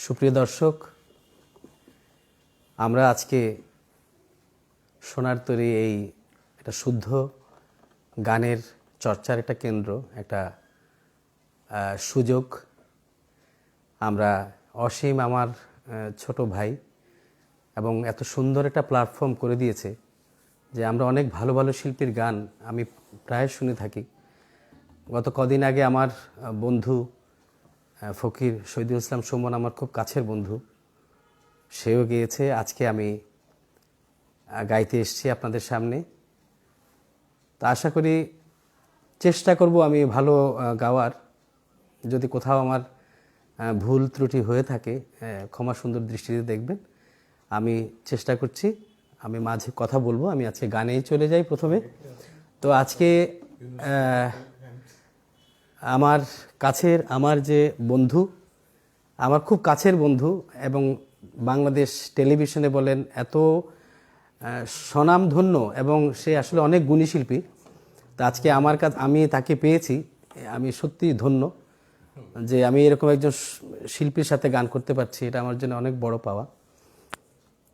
সুপ্রিয় দর্শক, আমরা আজকে সোনার তরী এই একটা শুদ্ধ গানের চর্চার একটা কেন্দ্র, একটা সুযোগ আমরা অসীম আমার ছোট ভাই এবং এত সুন্দর একটা প্ল্যাটফর্ম করে দিয়েছে যে আমরা অনেক ভালো ভালো শিল্পীর গান আমি প্রায় শুনে থাকি। গত কদিন আগে আমার বন্ধু ফকির শহীদুল ইসলাম সুমন, আমার খুব কাছের বন্ধু, সেও গিয়েছে। আজকে আমি গাইতে এসেছি আপনাদের সামনে। তা আশা করি চেষ্টা করব আমি ভালো গাওয়ার। যদি কোথাও আমার ভুল ত্রুটি হয়ে থাকে ক্ষমা সুন্দর দৃষ্টিতে দেখবেন। আমি চেষ্টা করছি, আমি মাঝে কথা বলবো। আমি আজকে গানেই চলে যাই প্রথমে। তো আজকে আমার কাছের, আমার যে বন্ধু, আমার খুব কাছের বন্ধু এবং বাংলাদেশ টেলিভিশনে বলেন এত স্বনামধন্য এবং সে আসলে অনেক গুণী শিল্পী। তা আজকে আমার কাছে আমি তাকে পেয়েছি, আমি সত্যি ধন্য যে আমি এরকম একজন শিল্পীর সাথে গান করতে পারছি। এটা আমার জন্য অনেক বড় পাওয়া।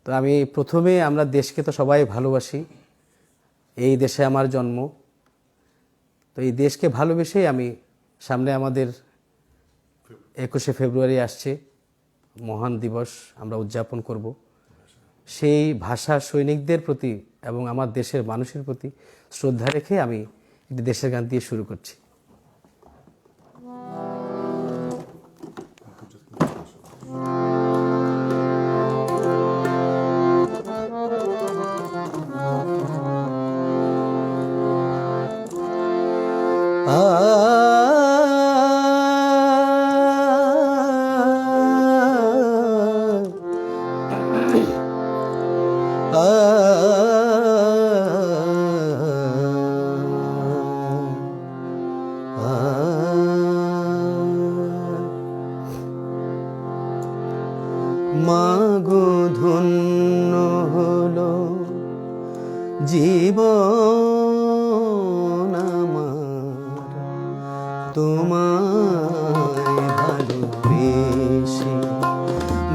তো আমি প্রথমে, আমরা দেশকে তো সবাই ভালোবাসি, এই দেশে আমার জন্ম। তো এই দেশকে ভালোবেসেই আমি, সামনে আমাদের 21শে ফেব্রুয়ারি আসছে, মহান দিবস আমরা উদযাপন করব। সেই ভাষা সৈনিকদের প্রতি এবং আমার দেশের মানুষের প্রতি শ্রদ্ধা রেখে আমি একটি দেশের গান দিয়ে শুরু করছি। মাগো ধন্য হলো জীবন আমার, তোমায় ভালোবেসে।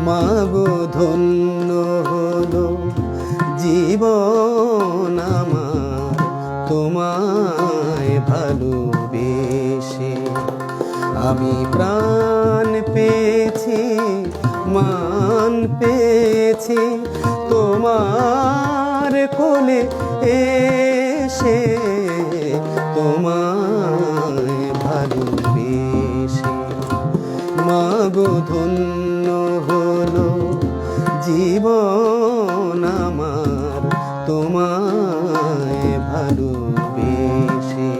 মাগো ধন্য হলো জীবন আমার, তোমায় ভালোবেসে। আমি প্রাণ পেয়েছি, মান পেয়েছি তোমার কোলে এসে, তোমায় ভালোবেসে। মাগো ধন্য হলো জীবন আমার, তোমায় ভালোবেসে।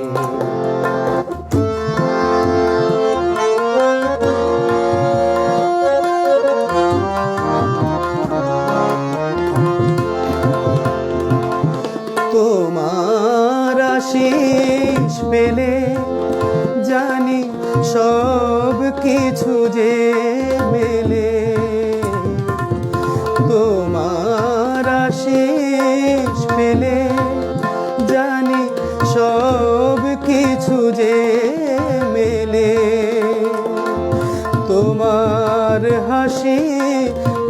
তোমার আশিস পেলে জানি সব কিছু যে মেলে। তোমার আশিস পেলে জানি সব কিছু যে মেলে। তোমার হাসি,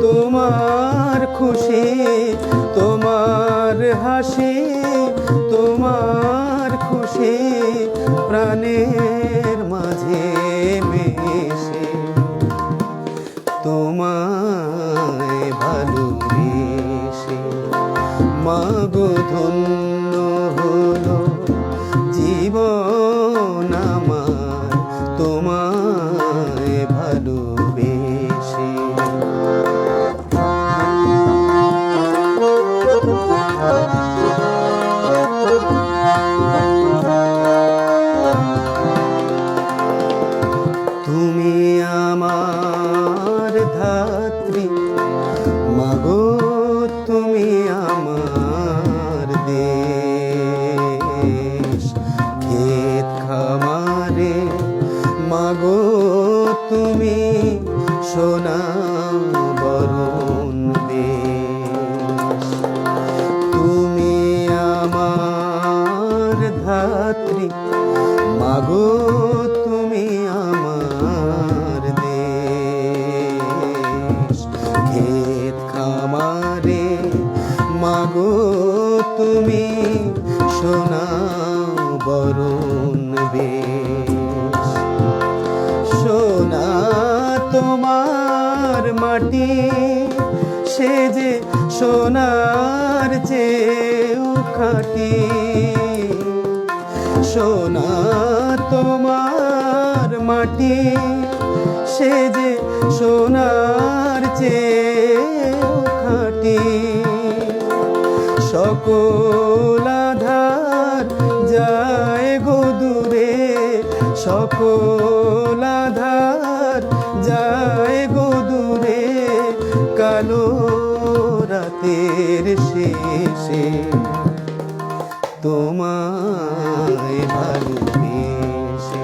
তোমার খুশি, তোমার হাসি, তোমার খুশি প্রাণের মাঝে মিশে, তোমায় ভালোবেসে। মাগো ধন্য হলো জীবন আমার, তোমায় ভালোবেসে। তুমি আমার ধাত্রী, মাগো তুমি আমার দেশ। ক্ষেত খামারে মাগো তুমি সোনা বরণ বেশ। তুমি আমার ধাত্রী, মাগো তুমি আমার দেশ। মাটি সে যে সোনার চেয়েও খাঁটি। সোনা তোমার মাটি সে যে সোনার চেয়েও খাঁটি। সকল আধার যায় গো দূরে, সকল আধার যায় গো দূরে, কালো রাতের শেষে তোমায় ভালোবেসে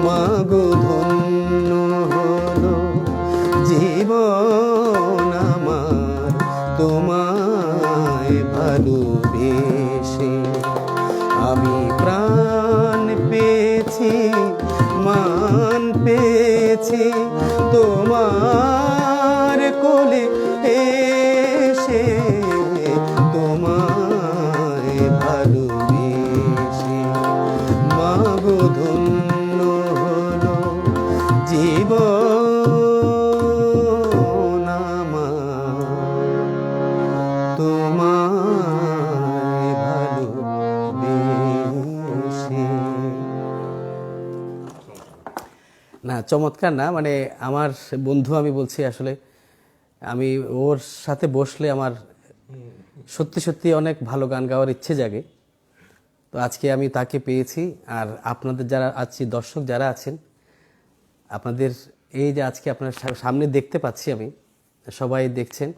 মাগো ধন্য হলো জীবন আমার, তোমায় ভালোবেসে। আমি প্রাণ পেয়েছি, মান পেয়েছি তোমার কোলে এসে, তোমায় ভালোবেসে মাগো ধন্য হলো জীবন আমার, তোমায় ভালোবেসে। না, চমৎকার না, মানে আমার বন্ধু, আমি বলছি আসলে আমি ওর সাথে বসলে আমার সত্যি সত্যি অনেক ভালো গান গাওয়ার ইচ্ছে জাগে। তো আজকে আমি তাকে পেয়েছি। আর আপনাদের যারা আছি, দর্শক যারা আছেন, আপনাদের এই যে আজকে আপনার সামনে দেখতে পাচ্ছি আমি, সবাই দেখছেন,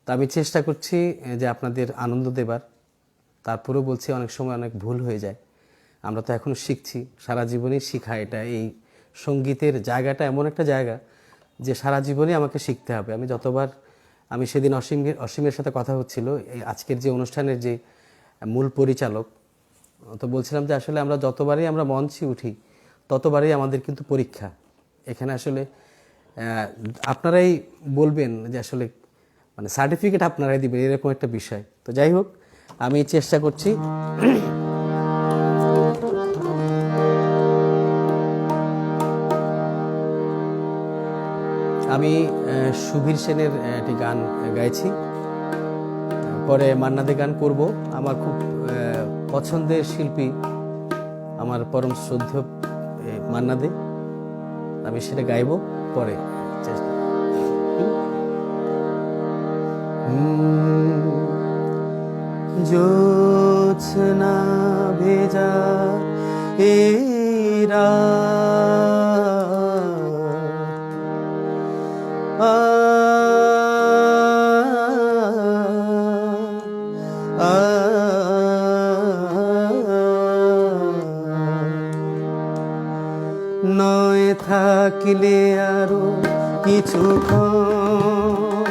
তা আমি চেষ্টা করছি যে আপনাদের আনন্দ দেবার। তারপরেও বলছি অনেক সময় অনেক ভুল হয়ে যায়। আমরা তো এখনও শিখছি, সারা জীবনই শিখা। এটা এই সঙ্গীতের জায়গাটা এমন একটা জায়গা যে সারা জীবনই আমাকে শিখতে হবে। আমি সেদিন অসীমের সাথে কথা হচ্ছিল, এই আজকের যে অনুষ্ঠানের যে মূল পরিচালক, তো বলছিলাম যে আসলে আমরা যতবারই আমরা মঞ্চে উঠি ততবারই আমাদের কিন্তু পরীক্ষা। এখানে আসলে আপনারাই বলবেন যে আসলে মানে সার্টিফিকেট আপনারাই দিবেন, এরকম একটা বিষয়। তো যাই হোক, আমি চেষ্টা করছি। আমি সুবীর সেনের একটি গান গাইছি, পরে মান্না দে গান করব। আমার খুব পছন্দের শিল্পী আমার পরম শ্রদ্ধেয় মান্না দে, আমি সেটা গাইব পরে। জোছনা ভেজা এই নয় থাকিলে আরো কিছুক্ষণ,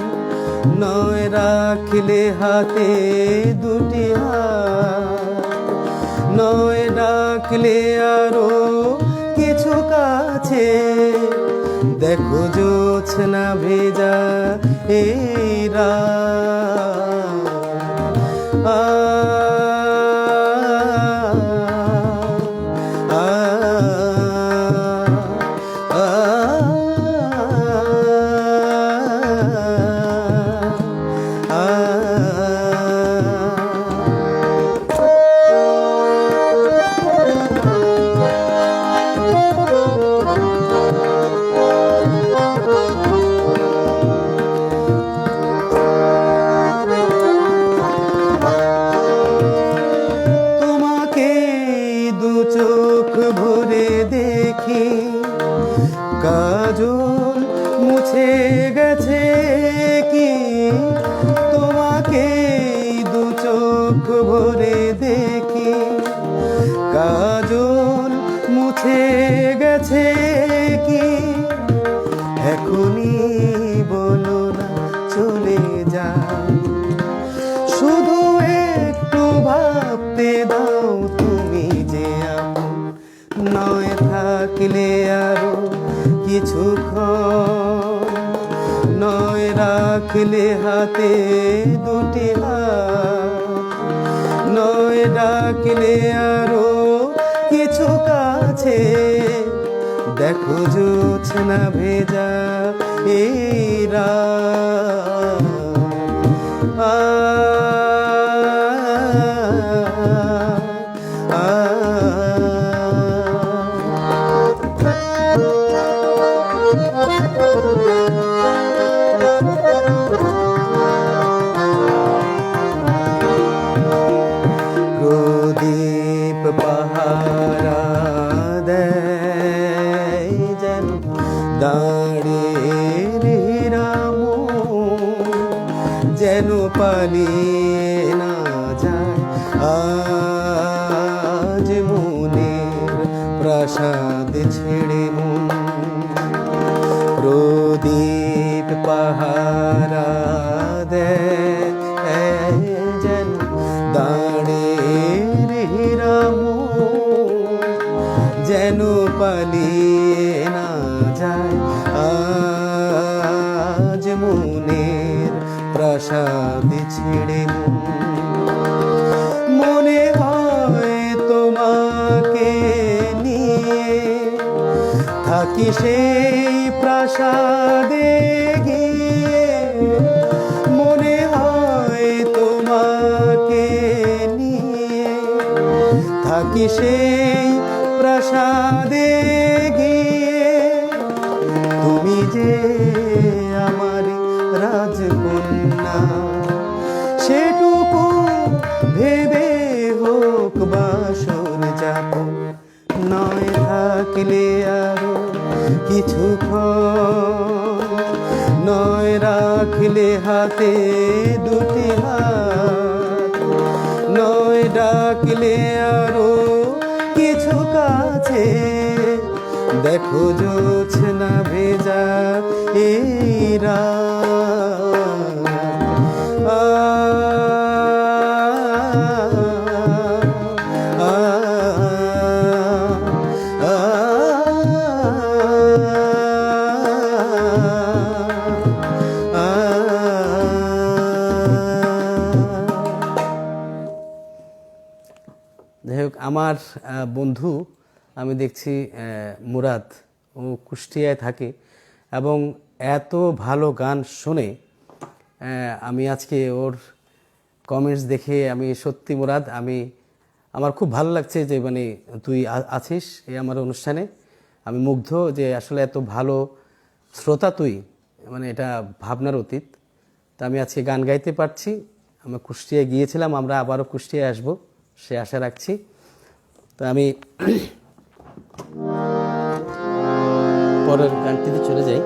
নয় রাখিলে হাতে দুটি হাত, নয় রাখলে আরো কিছু কাছে, দেখো জোছনা ভেজা এই কাজল মুছে গেছে কি, তোমাকে দু চোখ ভরে দেখি, কাজল মুছে গেছে কি, এখনই বলো না চলে যা, শুধু একটু ভাবতে দাও তুমি যে আপন, নয় থাকলে আরো কিছুক্ষণ, নয় রাখলে হাতে দুটি হাত, নয় ডাকলে আরো কিছু কাছে, দেখো জোছনা ভেজা এই রাত। আ আ প্রদীপ পাহারা দেয় যেন দাঁড়িয়ে রাম, যেন পালিয়ে না যায় আজ মনের প্রাসাদ ছেড়ে মন। প্রদীপ পাহারা দেয় যেন দাঁড়িয়ে রাম, যেন পালিয়ে না যায় আজ মনের প্রাসাদ ছেড়ে মন। মনে হয় তোমাকে নিয়ে থাকি সেই প্রাসাদে গিয়ে, মনে হয় তোমাকে নিয়ে থাকি সেই প্রাসাদে গিয়ে। তুমি যে আমার রাজকন্যা সেটুকু ভেবে হোক বাসর যাপন, নয় থাকলে আরো কিছুক্ষণ, নয় রাখলে হাতে দুটি হাত, নয় ডাকলে আরো কিছু কাছে। দেখো জোছনা ভেজা এই রাত। আ আ আ যাই হোক, আমার বন্ধু আমি দেখছি মুরাদ, ও কুষ্টিয়ায় থাকে এবং এত ভালো গান শোনে। আমি আজকে ওর কমেন্টস দেখে আমি সত্যি মুরাদ, আমার খুব ভালো লাগছে যে মানে তুই আছিস এই আমার অনুষ্ঠানে। আমি মুগ্ধ যে আসলে এত ভালো শ্রোতা তুই, মানে এটা ভাবনার অতীত। তা আমি আজকে গান গাইতে পারছি। আমি কুষ্টিয়ায় গিয়েছিলাম, আমরা আবারও কুষ্টিয়ায় আসবো সে আশা রাখছি। তো আমি পরের গানটিতে চলে যাই।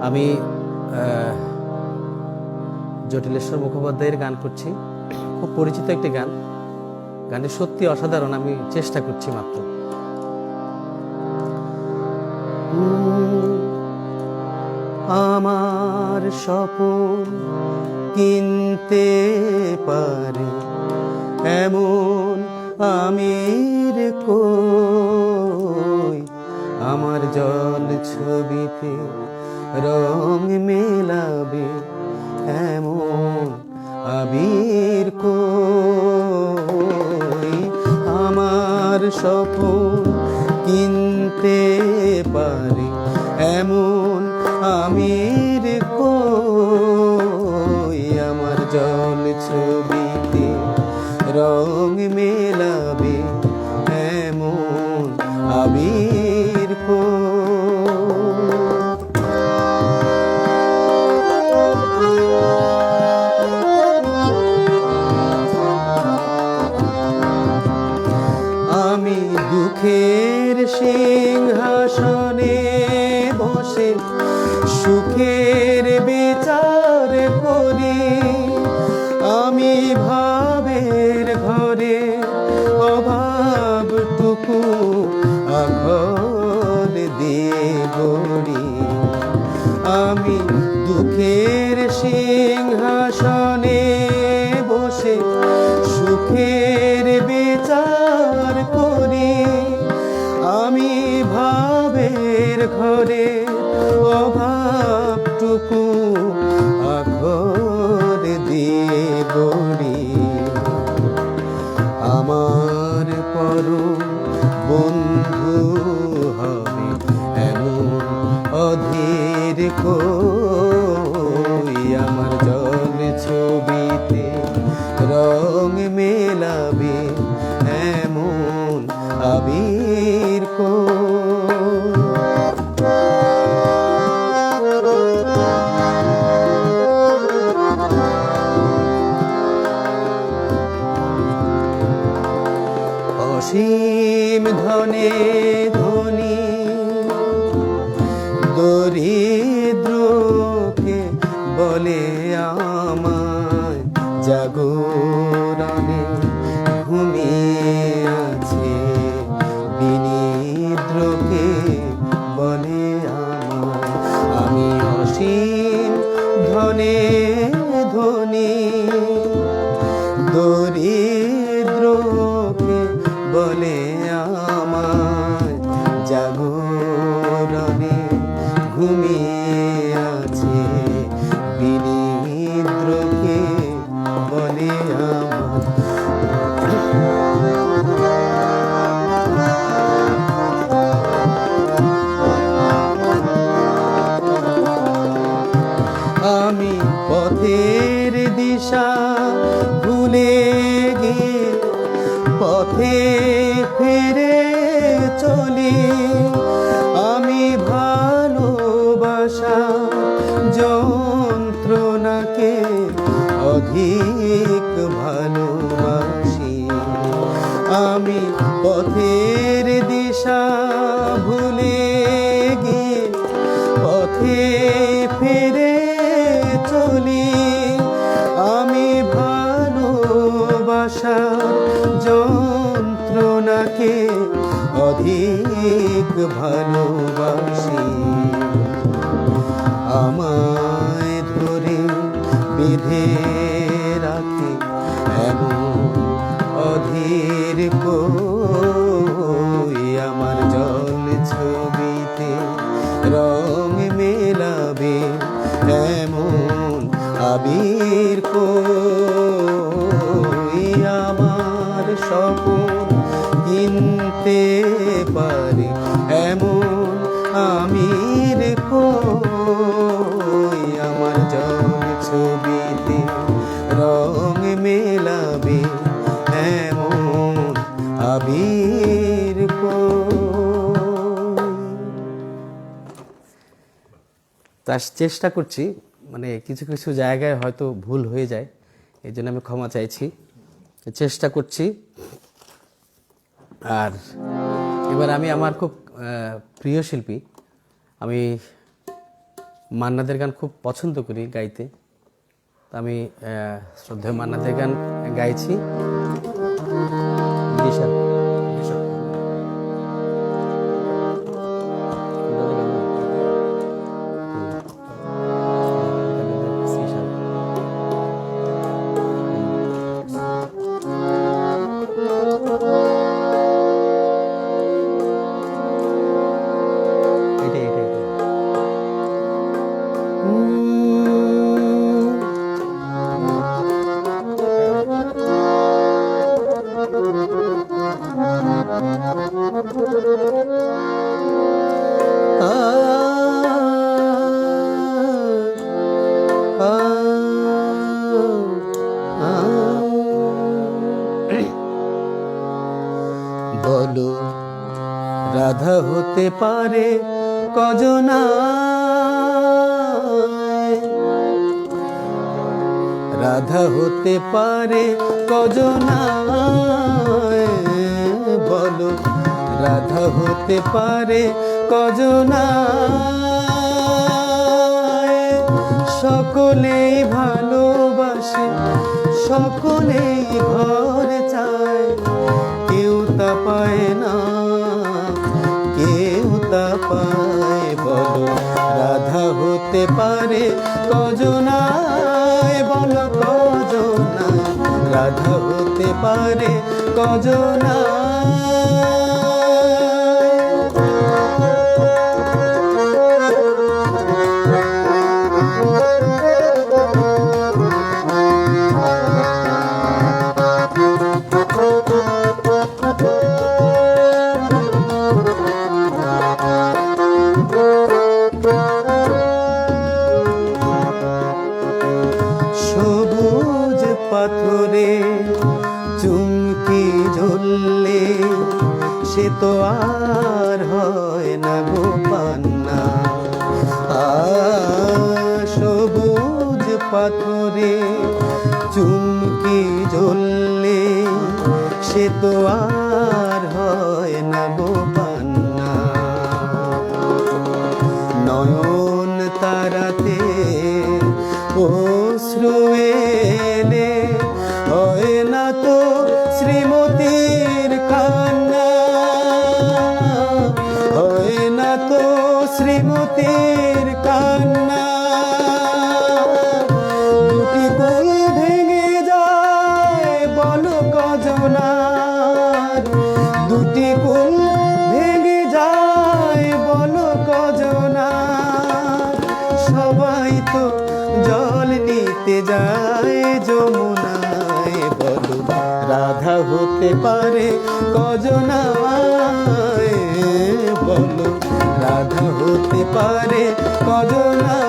আমি জটিলেশ্বর মুখোপাধ্যায়ের গান করছি, খুব পরিচিত একটি গান। গানটি সত্যি অসাধারণ, আমি চেষ্টা করছি মাত্র। আমার স্বপন কিনতে পারে এমন আমির কই, আমার জল ছবিতে রং মেলাবে এমন আবির কই। আমার স্বপন কিনতে পারে এমন আমির কই, আমার জল ছবিতে রং মেলাবে এমন আবির কই। আমি দুঃখের সিংহাসনে বসে সুখের বিচার করি, আমি ভাবের ঘরে অভাবটুকু আঘর দিয়ে গড়ি। আমি দুঃখের সিংহাসনে বসে সুখের বিচার করি, আমাদের ঘরে অভাবটুকু আঘর দিয়ে গড়ি আমার পরম বন্ধু হবে এমন অধীর কই আমার জল ছবিতে রং মেলাবে এমন আবির অসীম ধনে ধনী দরিদ্রকে বলে আমায় জাগরণে ঘুমিয়ে আছে বিনিদ্রকে বলে আমায় আমি অসীম ধনে ধনী দরিদ্রকে বলে আমায় জাগরণে ঘুমিয়ে আছে বিনিদ্রকে বলে আমায় আমি পথের দিশা ভুলে গিয়ে পথে ফিরে চলি আমি ভালোবাসা যন্ত্রণাকে অধিক ভালোবাসি আমি পথের দিশা ভুলে গিয়ে পথে ফিরে চলি আমি ভালোবাসা যন্ত্রণাকে অধিক ভালোবাসি আমায় ধরে বেঁধে রাখে এমন অধীর কই আমার জল ছবিতে রং মেলাবে এমন আবির কই আমার স্বপন কিনতে পারে এমন আমির কই আমার জল ছবিতে রং মেলাবে এমন আবির তার চেষ্টা করছি মানে কিছু কিছু জায়গায় হয়তো ভুল হয়ে যায় এই জন্য আমি ক্ষমা চাইছি চেষ্টা করছি আর এবার আমি আমার খুব প্রিয় শিল্পী আমি মান্নাদের গান খুব পছন্দ করি গাইতে আমি শ্রদ্ধেয় মান্নাদের গান গাইছি দিশা বলো রাধা হতে পারে কজনা রাধা হতে পারে কজনা বলো রাধা হতে পারে কজনা সকলেই ভালোবাসে সকলেই ঘর চায় কেউ তা পায় না কেউ তা পায় বলো রাধা হতে পারে কজনায় বলো কজনায় রাধা হতে পারে কজনায় সে তো আর হয় না গো পান্না। সবুজ পাথরে চুমকি জ্বললে সে তো আর হয় না গো পান্না। নয়ন তারাতে অশ্রু এলে হয় না তো শ্রীমতীর কান্না, হয় না তো শ্রীমতীর কান্না। দুটি কুল ভেঙে যায় বলো কজনার, দুটি কুল ভেঙে যায় বলো কজনার। সবাই তো জল নিতে যায় যমুনায়, বলো রাধা হতে পারে কজনায়, বলো রাধা হতে পারে কজনায়।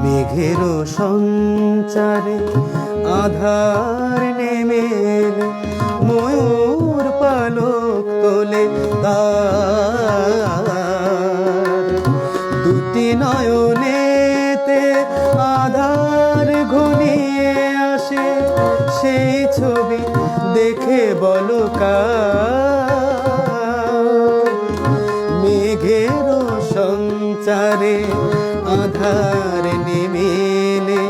মেঘেরও সঞ্চারে আধার নেমে এলে ময়ূর পালক তোলে তার। দুটি নয়নেতে আধার ঘনিয়ে আসে, সেই ছবি দেখে বলো কার। মেঘেরও সঞ্চারে আধার নেমে এলে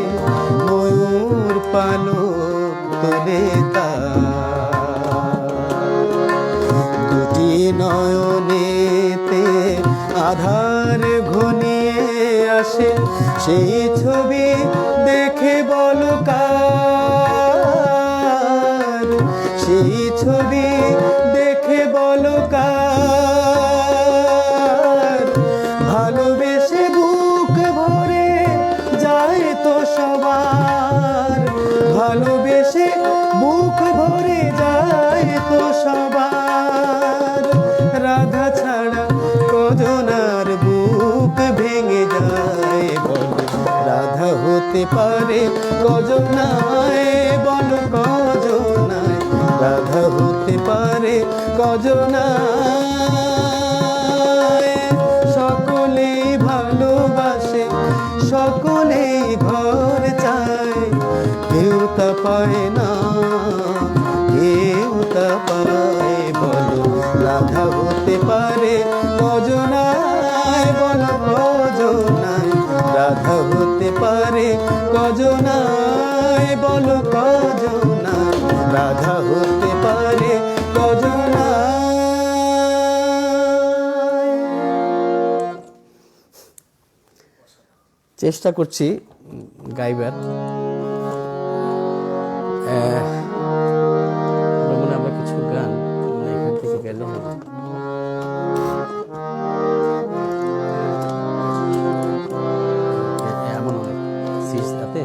ময়ূর পালক তোলে তার। দুটি নয়নেতে আধার ঘনিয়ে আসে, সেই ছবি দেখে বলো কার, সেই ছবি দেখে বলো কার। ভালোবেসে বুক ভরে যায় তো সবার, ভালোবেসে বুক ভরে যায় তো সবার। রাধা ছাড়া কজনার বুক ভেঙে যায়, বলো রাধা হতে পারে কজনায়, বলো কজনায় রাধা হতে পারে কজনায়। সকলেই ভালোবাসে, সকলেই ঘর চায়, কেউ তা পায় না, কেউ তা পায়, বলো রাধা হতে পারে কজনায়, বলো কজনায় রাধা হতে পারে কজনায়, বলো কজনায় রাধা হতে পারে কজনায়। চেষ্টা করছি গাইবার। মনে আমরা কিছু গান এখান থেকে গেলে এমন অনেক সিস তাতে।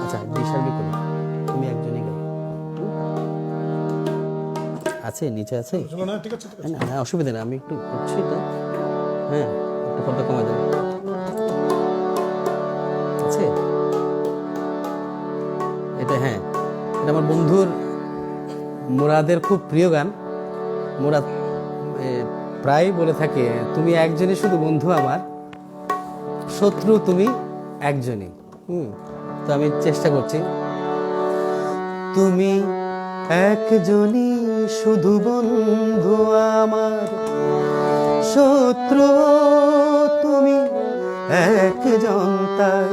আচ্ছা দিশার্বি করি, তুমি একজনই গাও। আছে নিচে আছে, না না অসুবিধা নেই, আমি একটু করছি তো। হ্যাঁ একটু ফটো কমে দেবো, আছে এটা। হ্যাঁ এটা আমার বন্ধুর মুরাদের খুব প্রিয় গান। মুরাদ প্রায় বলে থাকে, তুমি একজনই শুধু বন্ধু আমার, শত্রু তুমি একজনই। তো আমি চেষ্টা করছি। তুমি একজনই শুধু বন্ধু আমার, শত্রু তুমি একজন, তাই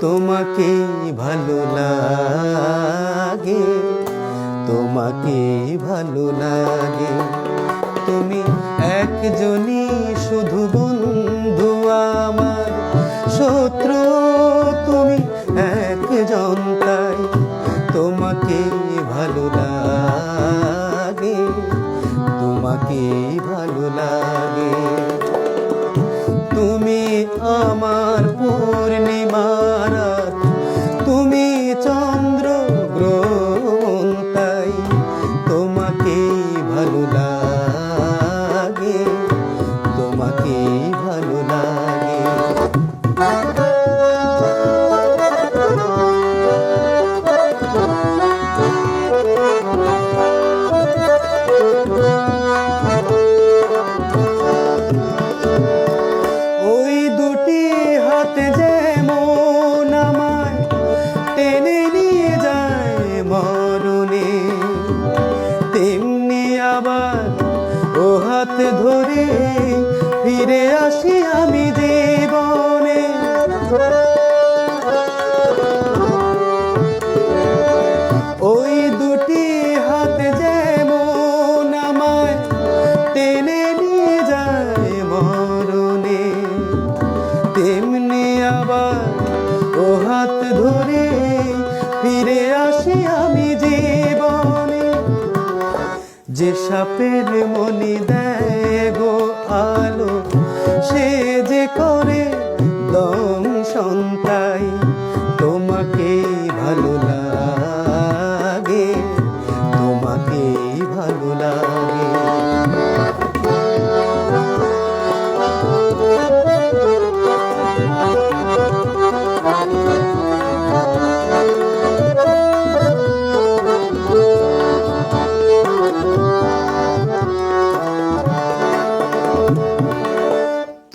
তোমাকে ভালো লাগে, তোমাকে ভালো লাগে। তুমি একজনই শুধু বন্ধু আমার, শত্রু তুমি একজন, তাই তোমাকে ভালো লাগে, তোমাকে ভালো লাগে। পূর্ণিমারাত তুমি চন্দ্র গ্রহণ তাই তোমাকেই ভালো লাগে, তোমাকেই ভালো লাগে। ওই দুটি হাতে যেমন আমায় টেনে নিয়ে যায় মরণে, তেমনি আবার ও হাত ধরে ফিরে আসি আমি জীবনে। ওই দুটি হাতে যেমন আমায় টেনে নিয়ে যায় মরণে, তেমনি আবার ও হাত ধরে ফিরে আসি আমি জীবনে। যে সাপের মনি দেয় গো আলো, সে যে করে দংশন তাই তোমাকেই ভালো লাগে, তোমাকেই ভালো লাগে।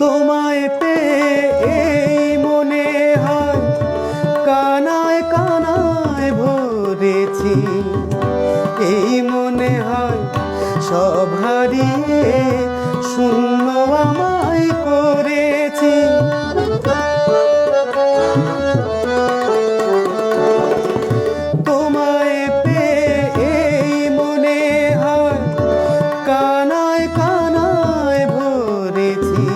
তোমায় পেয়ে এই মনে হয় কানায় কানায় ভরেছি, এই মনে হয় সব হারিয়ে শূন্য আমায় করেছি। তোমায় পেয়ে এই মনে হয় কানায় কানায় ভরেছি,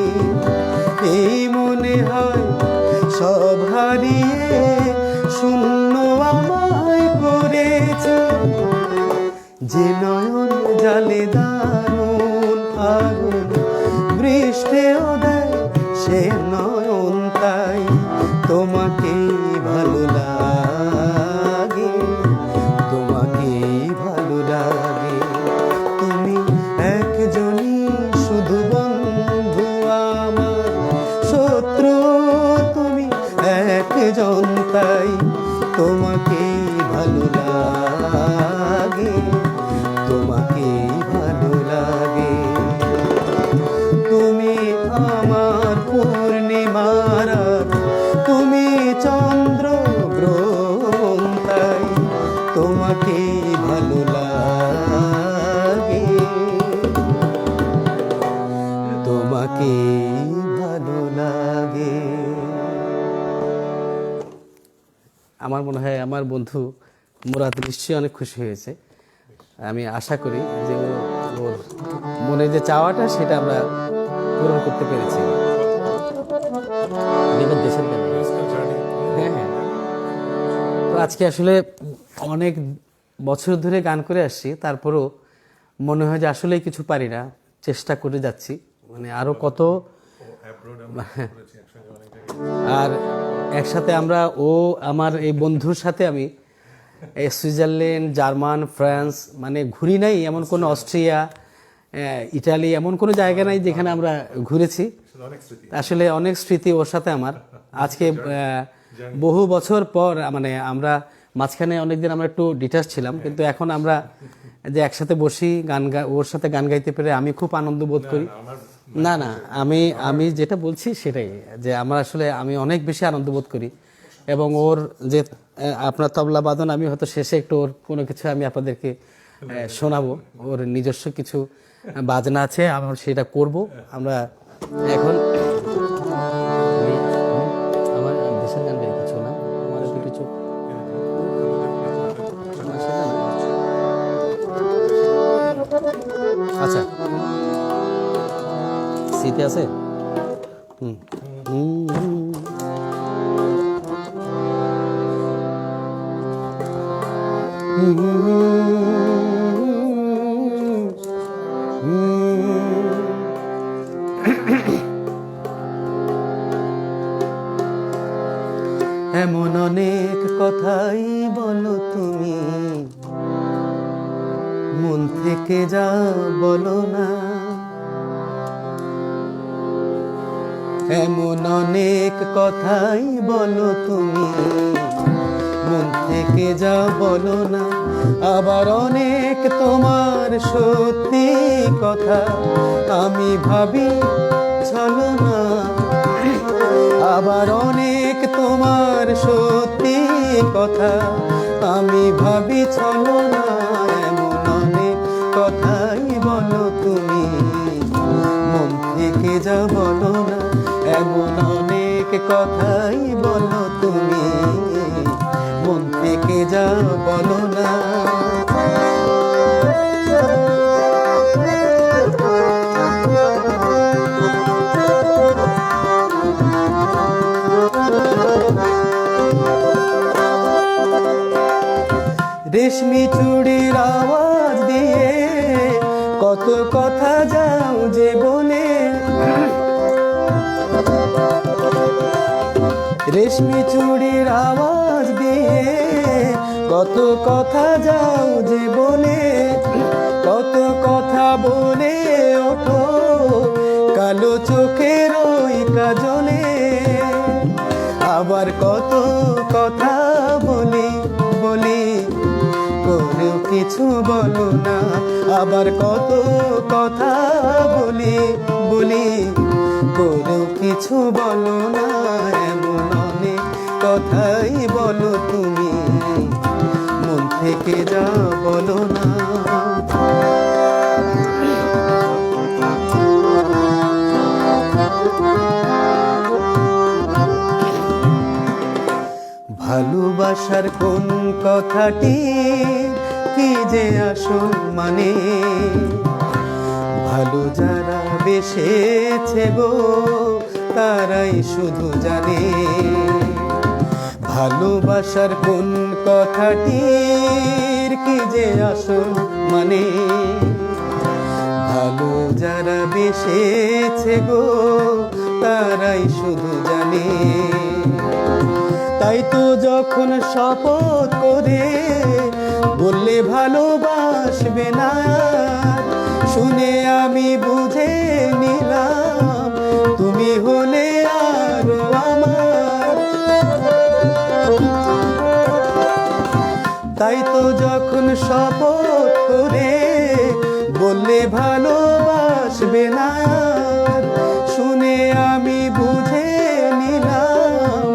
এই মনে হয় সব হারিয়ে শূন্য আমায় করেছি। যে নয়ন জালে দারুণ আগুন বৃষ্টিও দেয় সে নয়ন তাই তোমাকেই ভালো লাগে, তোমাকেই ভালো লাগে। তুমি একজনই শুধু বন্ধু আমার, শত্রু তুমি একজন তাই তোমাকেই ভালো লাগে, তোমাকেই ভালো লাগে। তুমি আমার পূর্ণিমারাত তুমি চন্দ্র গ্রহণ তাই তোমাকেই ভালো লাগে, তোমাকেই ভালো লাগে। আমার মনে হয় আমার বন্ধু মুরাদ নিশ্চয়ই অনেক খুশি হয়েছে। আমি আশা করি যে ওর মনে যে চাওয়াটা সেটা আমরা পূরণ করতে পেরেছি। বিগত দেশের জন্য। হ্যাঁ হ্যাঁ। তো আজকে আসলে অনেক বছর ধরে গান করে আসছি, তারপরও মনে হয় যে আসলেই কিছু পারি না, চেষ্টা করে যাচ্ছি, মানে আরো কত। আর একসাথে আমরা আমার এই বন্ধুর সাথে আমি সুইজারল্যান্ড, জার্মান, ফ্রান্স মানে ঘুরি নাই এমন কোনো, অস্ট্রিয়া, ইটালি এমন কোনো জায়গা নাই যেখানে আমরা ঘুরেছি। আসলে অনেক স্মৃতি ওর সাথে আমার। আজকে বহু বছর পর মানে আমরা মাঝখানে অনেকদিন আমরা একটু ডিটাচ ছিলাম, কিন্তু এখন আমরা যে একসাথে বসি গান ওর সাথে গান গাইতে পেরে আমি খুব আনন্দ বোধ করি। না না, আমি যেটা বলছি সেটাই, যে আমরা আসলে আমি অনেক বেশি আনন্দ বোধ করি। এবং ওর যে আপনার তবলা বাদন, আমি হয়তো শেষে একটু ওর কোনো কিছু আমি আপনাদেরকে শোনাবো। ওর নিজস্ব কিছু বাজনা আছে, আমরা সেটা করব। আমরা এখন আমার দেশের গান গাই কিছু না, আমার দুটো চোখ আচ্ছা স্মৃতি আছে। এমন অনেক কথাই বলো তুমি, মন থেকে যা বলো না। এমন অনেক কথাই বলো তুমি, মন থেকে যা বলো না। আবার অনেক তোমার সত্যি কথা আমি ভাবি চলো না। আবার অনেক তোমার সত্যি কথা আমি ভাবি চলো না। এমন অনেক কথাই বলো তুমি, মন থেকে যা বলো না। এমন অনেক কথাই বলো তুমি, মন থেকে যা বলো না। রেশমি চুড়ির আওয়াজ দিয়ে কত কথা যাও যে বলে। রেশমি চুড়ির আওয়াজ দিয়ে কত কথা যাও যে বলে। কত কথা বলে ওঠো কালো চোখের ওই কাজলে। আবার কত কথা বলি বলি করেও কিছু বলো না। আবার কত কথা বলি বলি করেও কিছু বলো না। এমন অনেক কথাই বলো তুমি, মন থেকে যা বলো না। ভালোবাসার কোন কথাটি কি যে আসল মানে, ভালো যারা বেসেছে গো তারাই শুধু জানে। ভালোবাসার কোন কথাটির কি যে আসল মানে, ভালো যারা বেসেছে গো তারাই শুধু জানে। তাই তো যখন শপথ করে বললে ভালোবাসবে না, শুনে আমি বুঝে নিলাম তুমি হলে আরো আমার। তাই তো যখন শপথ করে বললে ভালোবাসবে না, শুনে আমি বুঝে নিলাম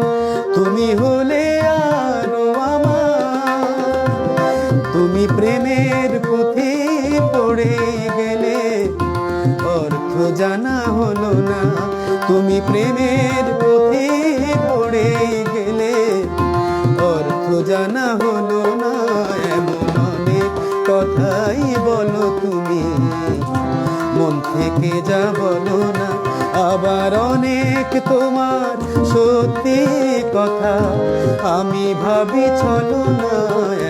তুমি হলে আরো আমার। তুমি প্রেমের পুঁথি পড়ে গেলে অর্থ জানা হলো না। তুমি প্রেমের পুঁথি পড়ে গেলে অর্থ জানা হলো না। এমন অনেক কথাই বলো তুমি, মন থেকে যা বলো না। আবার অনেক তোমার সত্যি কথা আমি ভাবি চলো না।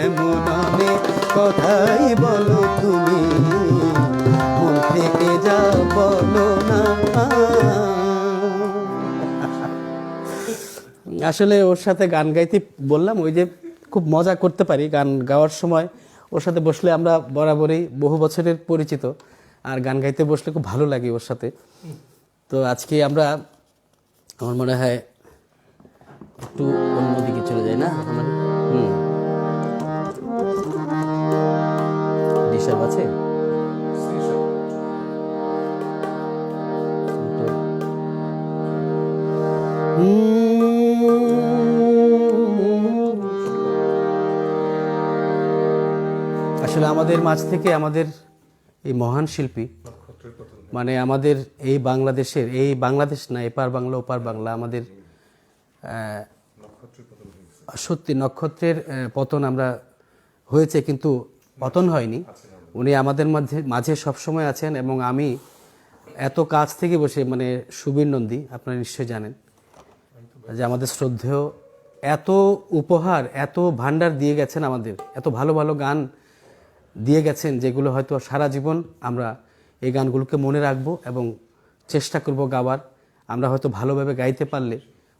এমন অনেক কথাই বলো তুমি, মন থেকে যা বলো না। আসলে ওর সাথে গান গাইতে বললাম, ওই যে খুব মজা করতে পারি গান গাওয়ার সময়। ওর সাথে বসলে আমরা বরাবরই বহু বছরের পরিচিত, আর গান গাইতে বসলে খুব ভালো লাগে ওর সাথে। তো আজকে আমরা, আমার মনে হয় একটু অন্যদিকে চলে যাই না? ডিস্টার্ব আছে? আসলে আমাদের মাঝ থেকে আমাদের এই মহান শিল্পী, মানে আমাদের এই বাংলাদেশের, এই বাংলাদেশ না, এপার বাংলা ওপার বাংলা, আমাদের সত্যি নক্ষত্রের পতন আমরা হয়েছে, কিন্তু পতন হয়নি। উনি আমাদের মাঝে সবসময় আছেন। এবং আমি এত কাছ থেকে বসে, মানে সুবীর নন্দী আপনারা নিশ্চয়ই জানেন যে আমাদের শ্রদ্ধেয়, এত উপহার, এত ভান্ডার দিয়ে গেছেন আমাদের, এত ভালো ভালো গান দিয়ে গেছেন যেগুলো হয়তো সারা জীবন আমরা এই গানগুলোকে মনে রাখবো এবং চেষ্টা করব গাওয়ার। আমরা হয়তো ভালোভাবে গাইতে পারলে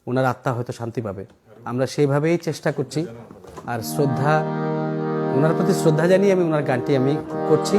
ওনার আত্মা হয়তো শান্তি পাবে। আমরা সেইভাবেই চেষ্টা করছি। আর শ্রদ্ধা, ওনার প্রতি শ্রদ্ধা জানিয়ে আমি ওনার গানটি আমি করছি।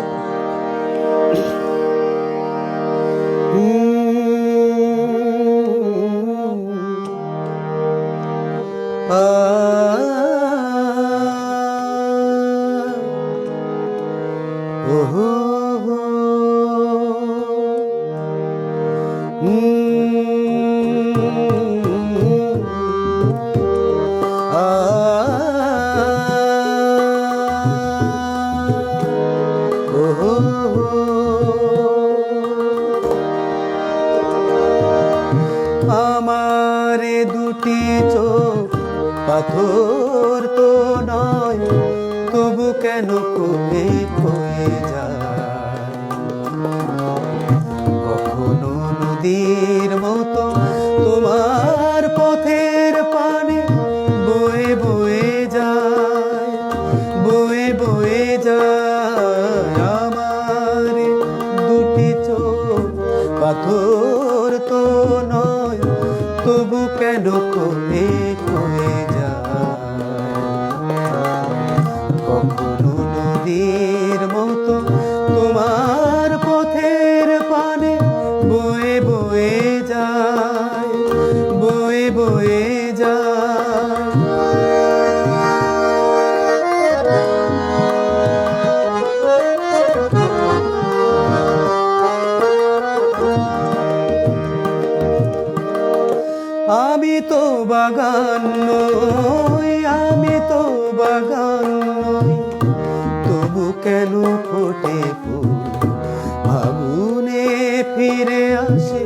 আমারে দুটি চোখ পাথর তো নয়, তবু কেন কমে হয়ে যায়। কখনো নদীর মতো তোমার পথের পানে বয়ে বয়ে যায়, বয়ে বয়ে যায়। আমার দুটি চোখ পাথর তো নয়, তবু কেন কমে হয়ে যায়। কখনো নদীর মতো তোমার পথের পানে বয়ে বয়ে যায়, বয়ে বয়ে যায়। আমি তো বাগান নই, আমি তো বাগান নই, তবু কেন ফোটে ফুল ফাগুনে ফিরে আসে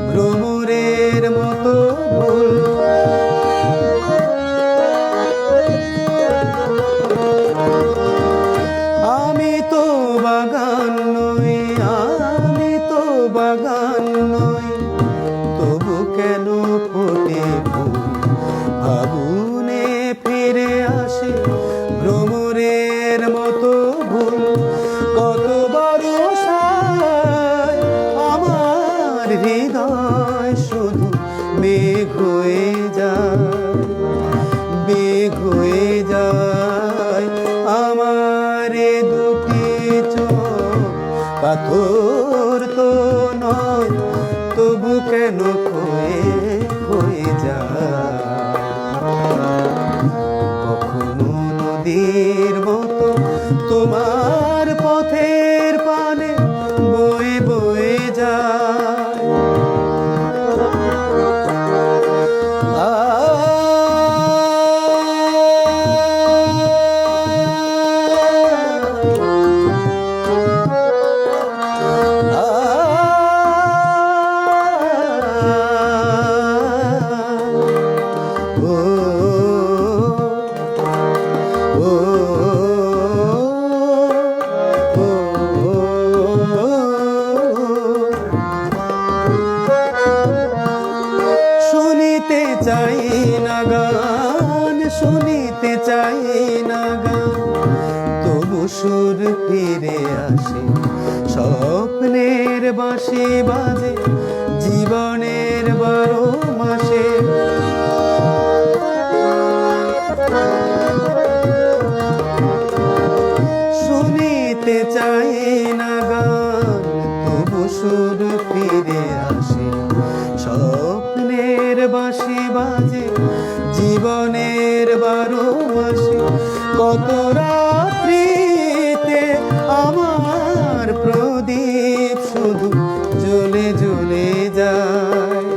ভ্রমরের মতো ভুল। আমি তো বাগান নই, আমি তো বাগান নই, তবু কেন ফোটে ফুল ফাগুনে ফিরে আসে ভ্রমরের মতো ভুল। কত বরষায় আমার হৃদয় শুধু মেঘ হয়ে যায়, মেঘ হয়ে যায়। আমার দুটি চোখ পাথর তো নয়, তবু কেন হয়ে যায়। কখনো নদীর মতো তোমার পথের পানে বয়ে বয়ে যায়। শুনিতে চাই না গান, শুনিতে চাই না গান, তবু সুর ফিরে আসে স্বপ্নের বাঁশি বাজে জীবনের 12 মাসে। শুনিতে চাই না গান, তবু সুর ফিরে আসে স্বপ্নের বাঁশি বাজে জীবনের 12 মাসে। কত রাত্রিতে আমার প্রদীপ শুধু জ্বলে জ্বলে যায়,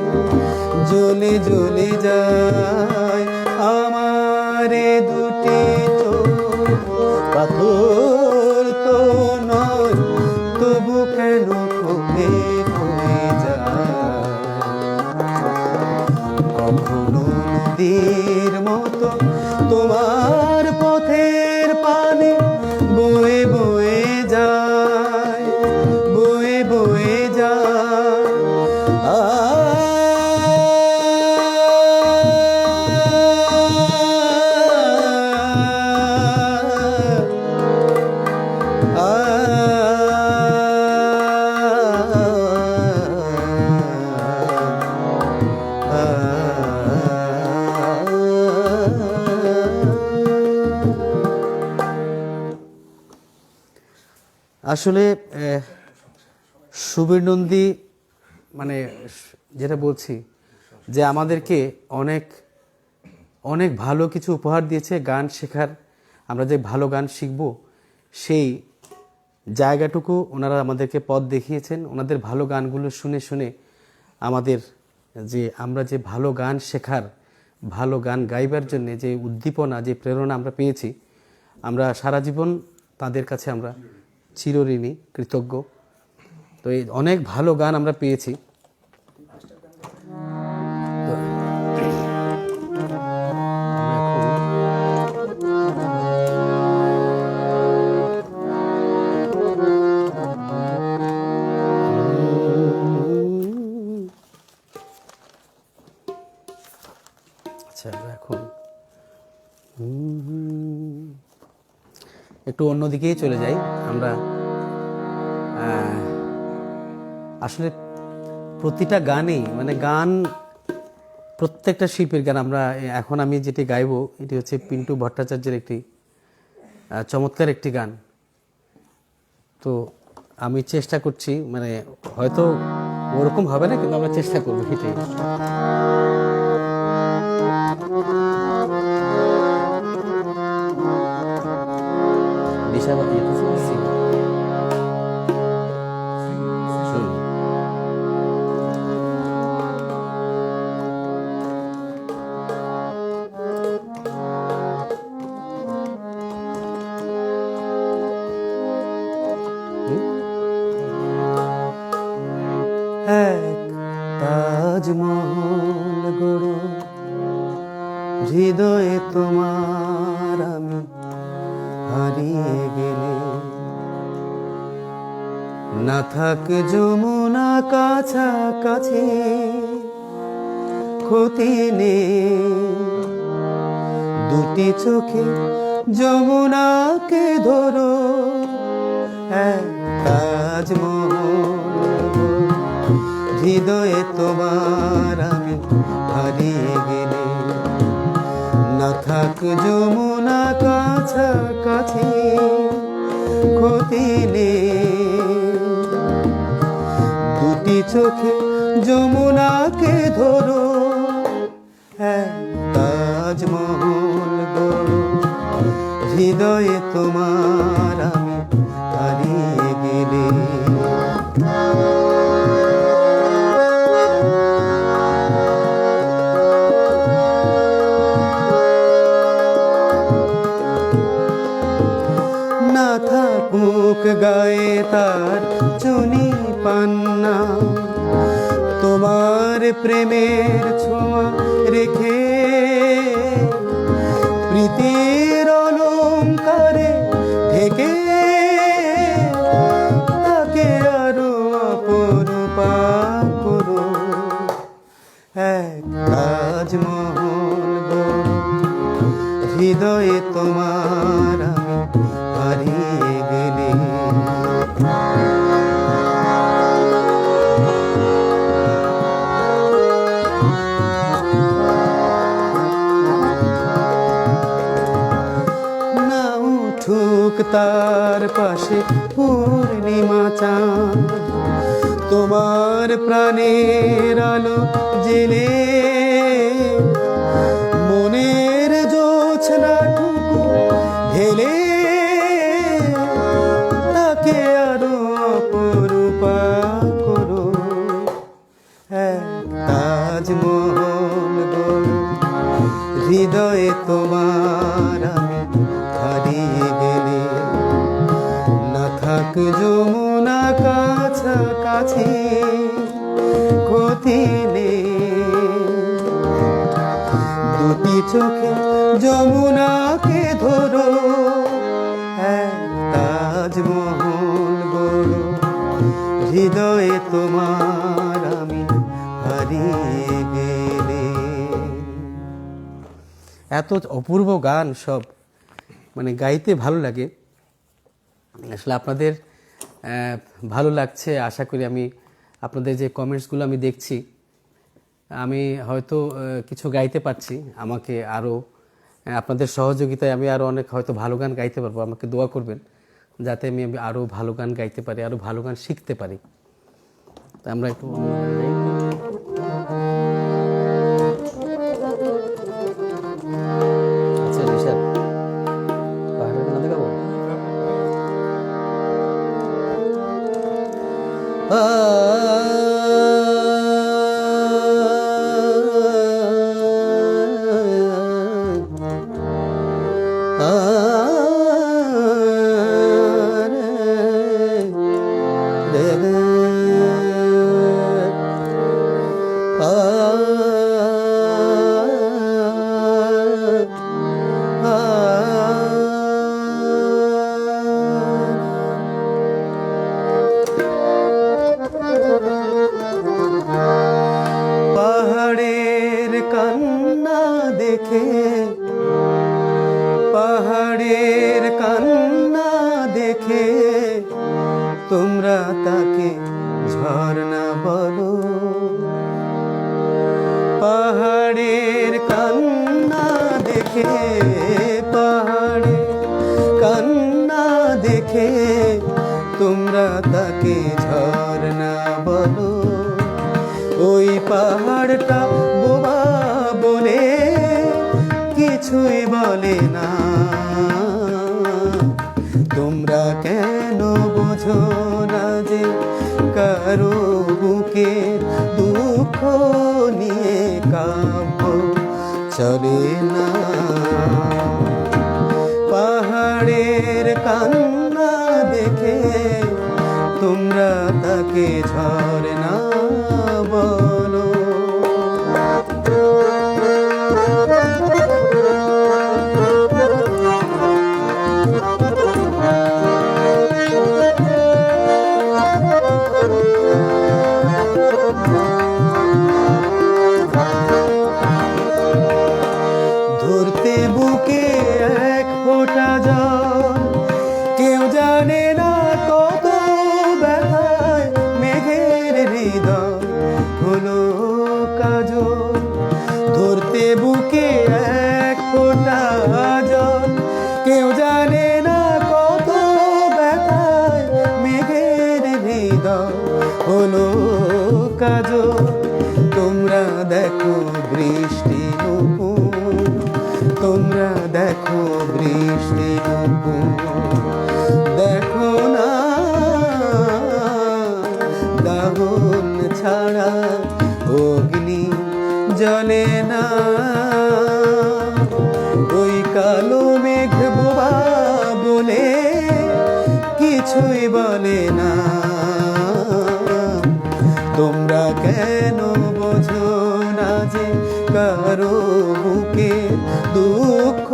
জ্বলে জ্বলে যায়। আমার দুটি চোখ পাথর তো নয়, তবু কেন কমে হয়ে যায়। কখনো নদীর মতো তোমার পথের পানে বয়ে বয়ে যায়, বয়ে বয়ে যায়। আসলে সুবীর নন্দী মানে যেটা বলছি যে আমাদেরকে অনেক অনেক ভালো কিছু উপহার দিয়েছে গান শেখার। আমরা যে ভালো গান শিখব সেই জায়গাটুকু ওনারা আমাদেরকে পথ দেখিয়েছেন। ওনাদের ভালো গানগুলো শুনে শুনে আমাদের যে আমরা যে ভালো গান শেখার, ভালো গান গাইবার জন্য যে উদ্দীপনা, যে প্রেরণা আমরা পেয়েছি, আমরা সারা জীবন তাদের কাছে আমরা চিরঋণী, কৃতজ্ঞ। তো এই অনেক ভালো গান আমরা পেয়েছি। আচ্ছা, এখন একটু অন্যদিকেই চলে যাই আমরা। আসলে প্রতিটা গানেই মানে গান, প্রত্যেকটা শিল্পীর গান আমরা এখন আমি যেটি গাইবো এটি হচ্ছে পিন্টু ভট্টাচার্যের একটি চমৎকার একটি গান। তো আমি চেষ্টা করছি, মানে হয়তো ওরকম হবে না, কিন্তু আমরা চেষ্টা করবো এটাই। দিশা বা ইয়েতে সি। এক তাজমহল গড়ো হৃদয়ে তোমার আমি হারিয়ে গেলে, না থাক যমুনা কাছাকাছি ক্ষতি নেই, দুটি চোখে যমুনাকে ধরো, এক তাজমহল হৃদয়ে তোমার আমি হারিয়ে গেলে, না থাক যমুনা কাছাকাছি ক্ষতি নেই, দুটি চোখে যমুনাকে ধরো, এক তাজমহল গড়ো হৃদয়ে তোমার আমি হারিয়ে গেলে। না থাকুক গায়ে তার চুনি পান্না, তোমার প্রেমের ছোঁয়া রেখে প্রীতির অলংকারে ঢেকে তাকে আরো অপরূপা করো, এক তাজমহল গড়ো হৃদয়ে তোমার আমি হারিয়ে গেলে। না উঠুক তার পাশে পূর্ণিমা চাঁদ, তোমার প্রাণের আলো জেলে মনের জোছনাটুকু ঢেলে তাকে আরো অপরূপা করো, এক তাজমহল গড়ো হৃদয়ে তোমার আমি হারিয়ে গেলে, না থাক যমুনা কাছাকাছি ক্ষতি নেই, দুটি চোখে যমুনাকে ধরো, এক তাজমহল গড়ো হৃদয়ে তোমার আমি হারিয়ে গেলে। এত অপূর্ব গান সব, মানে গাইতে ভালো লাগে। আসলে আপনাদের ভালো লাগছে আশা করি। আমি আপনাদের যে কমেন্টসগুলো আমি দেখছি, আমি হয়তো কিছু গাইতে পারছি। আমাকে আরও আপনাদের সহযোগিতায় আমি আরও অনেক হয়তো ভালো গান গাইতে পারবো। আমাকে দোয়া করবেন যাতে আমি আরও ভালো গান গাইতে পারি, আরও ভালো গান শিখতে পারি। তা আমরা একটু অন্য গানে যাই। আচ্ছা রিশাদ, পাহাড়ের গান গাবো। পাহাড়ের কান্না দেখে, পাহাড়ের কান্না দেখে তোমরা তাকে ঝর্ণা বলো। পাহাড়ের কান্না দেখে, পাহাড়ের কান্না দেখে তোমরা তাকে ঝর্ণা বলো। ওই পাহাড়টা বোবা বলে কিছুই বলে না। তোমরা কেন বোঝো না যে কারো বুকে দুঃখ নিয়ে কাব্য চলে না। পাহাড়ের কান্না দেখে তোমরা তাকে ঝর্ণা বলো। ধরতে বুকে এক ফোঁটা জল, কেউ জানে না কত ব্যথায় মেঘের হৃদয় হলো কাজল। ধরতে বুকে এক ফোঁটা জল, কেউ জানে না কত ব্যথায় মেঘের হৃদয় হলো কাজল। তোমরা দেখো বৃষ্টি নুপুর, তোমরা দেখো বৃষ্টি নুপুর, দেখো না দাহন ছাড়া অগ্নি জ্বলে না। ওই কালো মেঘ বোবা বলে কিছুই বলে না। তোমরা কেন বোঝো না যে কারো বুকে দুঃখ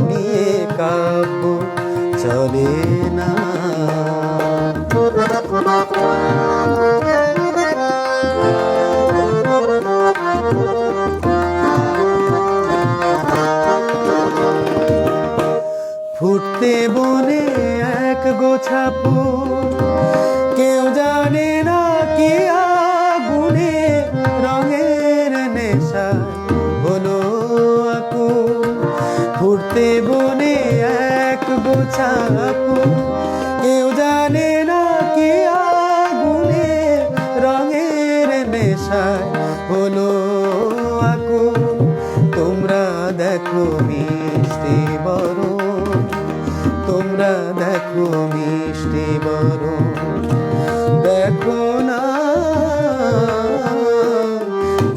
নিয়ে কাব্য চলে না। ফুটতে বনে এক গোছা ফুল, কেউ জানে না কি আগুনে রঙের নেশা হলো আকুল। ফুটতে বনে এক গোছা ফুল, কেউ জানে না কি আগুনে রঙের নেশায় হলো আকুল। তোমরা দেখো মিষ্টি বরণ, তোমরা দেখো মিষ্টি বরণ, দেখো না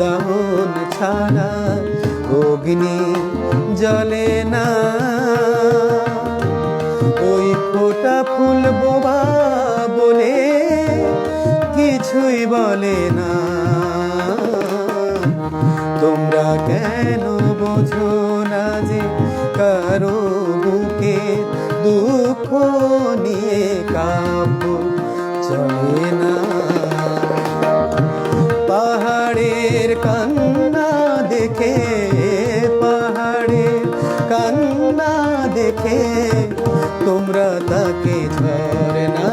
দাহন ছাড়া অগ্নি জ্বলে না। ওই ফোটা ফুল বোবা বলে কিছুই বলে না। তোমরা কেন বোঝো না যে কারো বুকে দুঃখ নিয়ে কাব্য চলে না। পাহাড়ের কান্না দেখে, পাহাড়ের কান্না দেখে তোমরা তাকে ঝর্ণা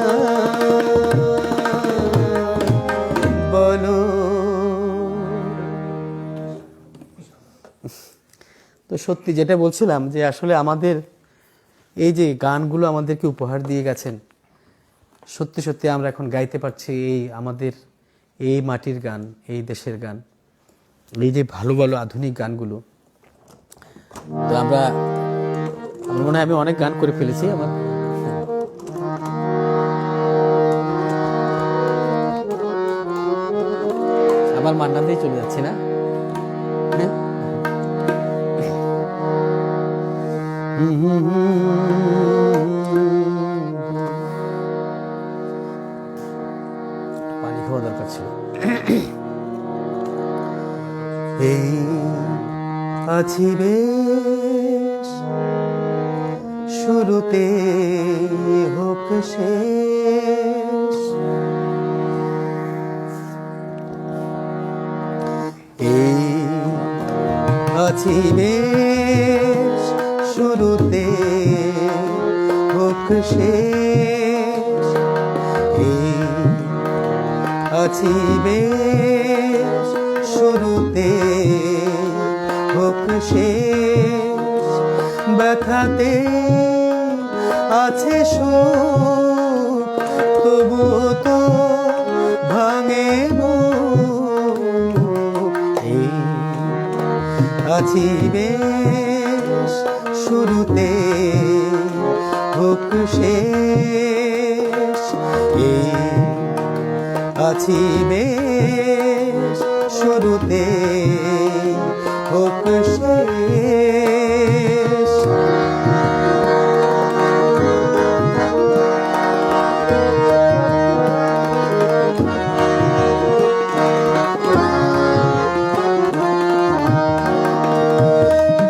বলো। তো সত্যি যেটা বলছিলাম যে আসলে আমাদের এই যে গানগুলো আমাদেরকে উপহার দিয়ে গেছেন, সত্যি সত্যি আমরা এখন গাইতে পারছি এই আমাদের এই মাটির গান, এই দেশের গান, এই যে ভালো ভালো আধুনিক গানগুলো। তো আমার মনে হয় আমি অনেক গান করে ফেলেছি। আবার মান্না দিয়ে চলে যাচ্ছি না? হ্যাঁ? পানি খাওয়া দরকার ছিল। এই আছি বেশ, শুরুতে হোক শেষ, এই আছি বেশ, শুরুতে হোক শেষ, এই আছি বেশ, শুরুতে হোক শেষ, ব্যথাতে আছে সুখ, তবুও তো ভাঙে বুক। এই আছি বেশ, শুরুতে হোক শেষ, এই আছি বেশ, শুরুতে হোক শেষ।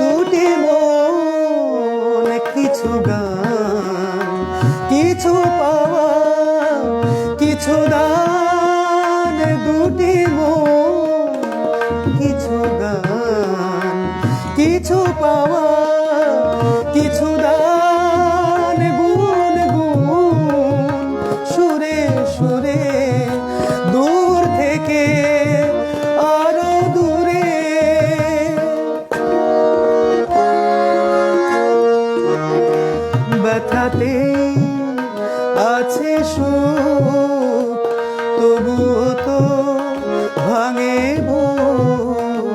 দুটি মন, কিছু গান, কিছু পাওয়া, কিছু দান। দুটি মন, কিছু গান, কিছু পাওয়া, কিছু দান। গুন গুন, সুরে সুরে, দূর থেকে আরো দূরে, ব্যথাতে আছে সুখ, তবুও তো ভাঙে বুক।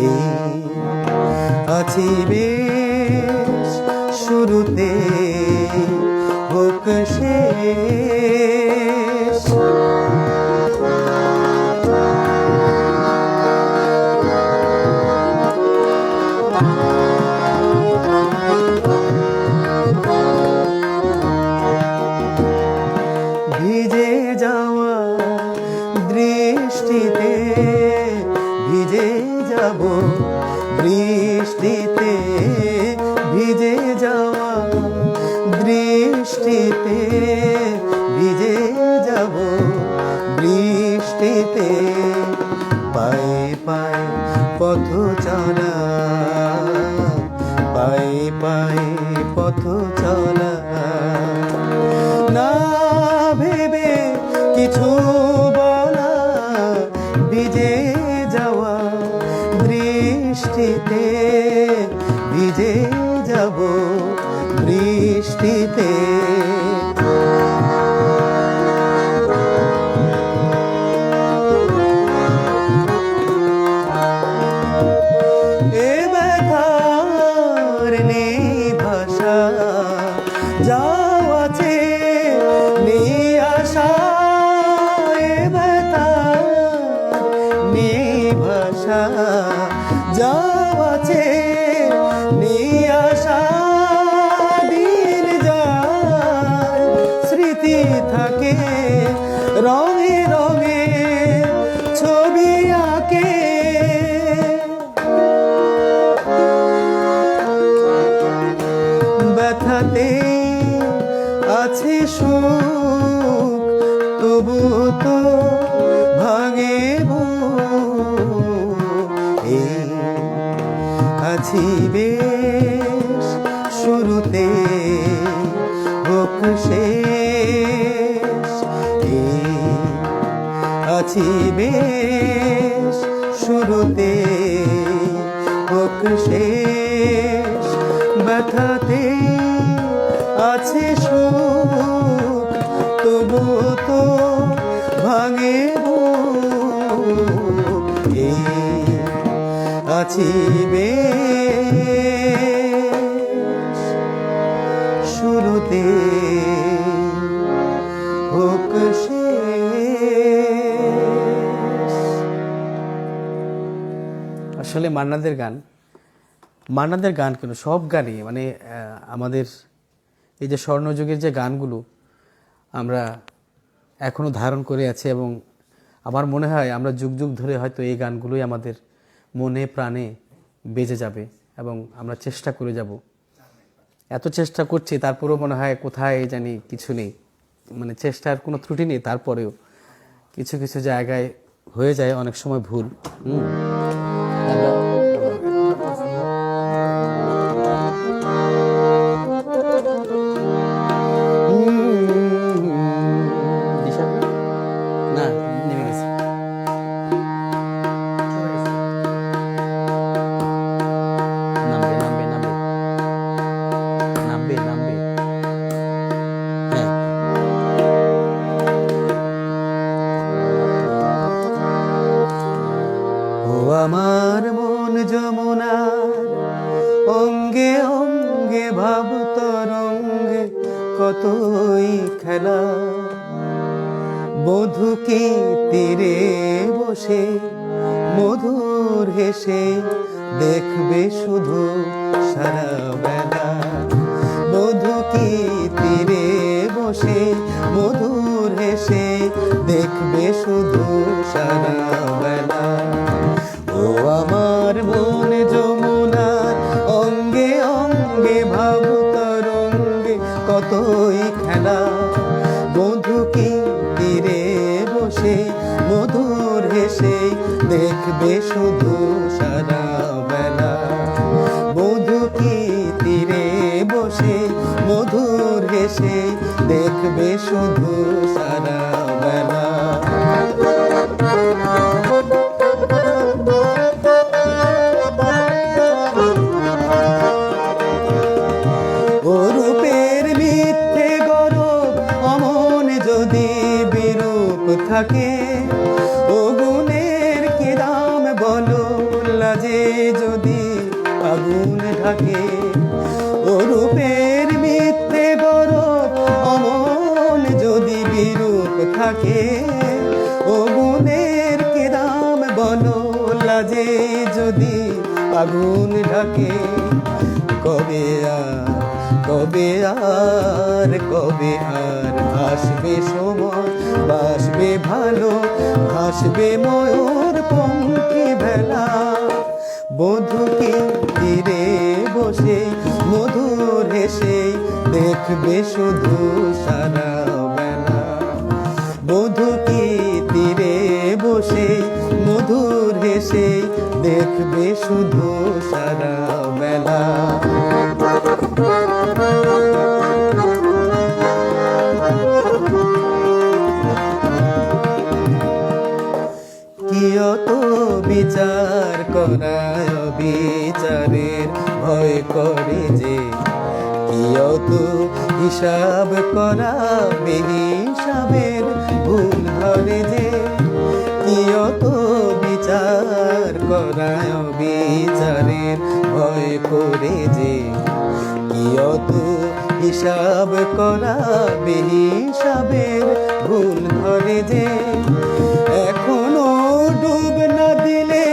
এই আছি বেশ, শুরুতে হোক শেষ। ভিজে যাওয়া দৃষ্টিতে, ভিজে যাব বৃষ্টিতে, ভিজে যাওয়া দৃষ্টিতে, ভিজে যাব বৃষ্টিতে। পায়ে পায়ে পথ চলা, পায়ে পায়ে পথ চলা, না ভেবে কিছু বলা, ভিজে যাওয়া বৃষ্টিতে, ভিজে যাব বৃষ্টিতে। এ ব্যথার নেই ভাষা, যাও আছে নেই আশা। এ ব্যথার নেই ভাষা, যাও আছে নেই আশা। দিন যায়, স্মৃতি থাকে, রঙে রঙে ছবি আঁকে। ব্যথাতে আছে সুখ, তবুও তো ভাঙে বুক। এই আছি বেশ, শুরুতে হোক শেষ। এই আছি বেশ, শুরুতে হোক শেষ। ব্যথাতে আছে সুখ তবু তো ভাঙে বুক। এই আছি বেশ শুরুতে হোক শেষ। আসলে মান্নাদের গান কেন সব গানই মানে আমাদের এই যে স্বর্ণযুগের যে গানগুলো আমরা এখনো ধারণ করে আছি, এবং আমার মনে হয় আমরা যুগ যুগ ধরে হয়তো এই গানগুলোই আমাদের মনে প্রাণে বেজে যাবে, এবং আমরা চেষ্টা করে যাব। এত চেষ্টা করছি তারপরেও মনে হয় কোথায় জানি কিছু নেই, মানে চেষ্টার কোনো ত্রুটি নেই, তারপরেও কিছু কিছু জায়গায় হয়ে যায় অনেক সময় ভুল। না নেমে গেছে। নামবে নামবে নামবে নামবে নামবে। হ্যাঁ ও আমার মন যমুনার অঙ্গে অঙ্গে ভাব তরঙ্গে কতই খেলা। বধূকে তীরে বসে মধুর হেসে দেখবে শুধু সারা বেলা। বধূকে তীরে বসে মধুর হেসে দেখবে শুধু সারা বেলা। ও আমার মন যমুনার অঙ্গে অঙ্গে ভাব তরঙ্গে কতই খেলা। বধূকে তীরে বসে মধুর হেসে দেখবে শুধু সারা বেলা। বধূকে তীরে বসে মধুর হেসে দেখবে শুধু সারা বেলা। ও রূপের মিথ্যে গরব অমন যদি বিরূপ থাকে, ও গুণের কি দাম বলো লাজে যদি আগুন ঢাকে। ও রূপের মিথ্যে গরব অমন যদি বিরূপ থাকে, ও গুণের কি দাম বলো লাজে যদি আগুন ঢাকে। কবে আর আসবে সময় বাসবে ভালো হাসবে ময়ূর পঙ্খী ভেলা। বধূকে তীরে বসে মধুর হেসে দেখবে শুধু সারা বেলা। বধূকে তীরে বসে মধুর হেসে দেখবে শুধু সারা বেলা। কিয়ত বিচার করায় বিচারের ভয় করে যে, কিয়ত হিসাব করা বেহিসাবের ভুল ধরে যে। কিয়ত বিচার করায় বিচারের ভয় করে যে, কিয়ত হিসাব করা বেহিসাবের ভুল ধরে যে। এখনো ডুব না দিলে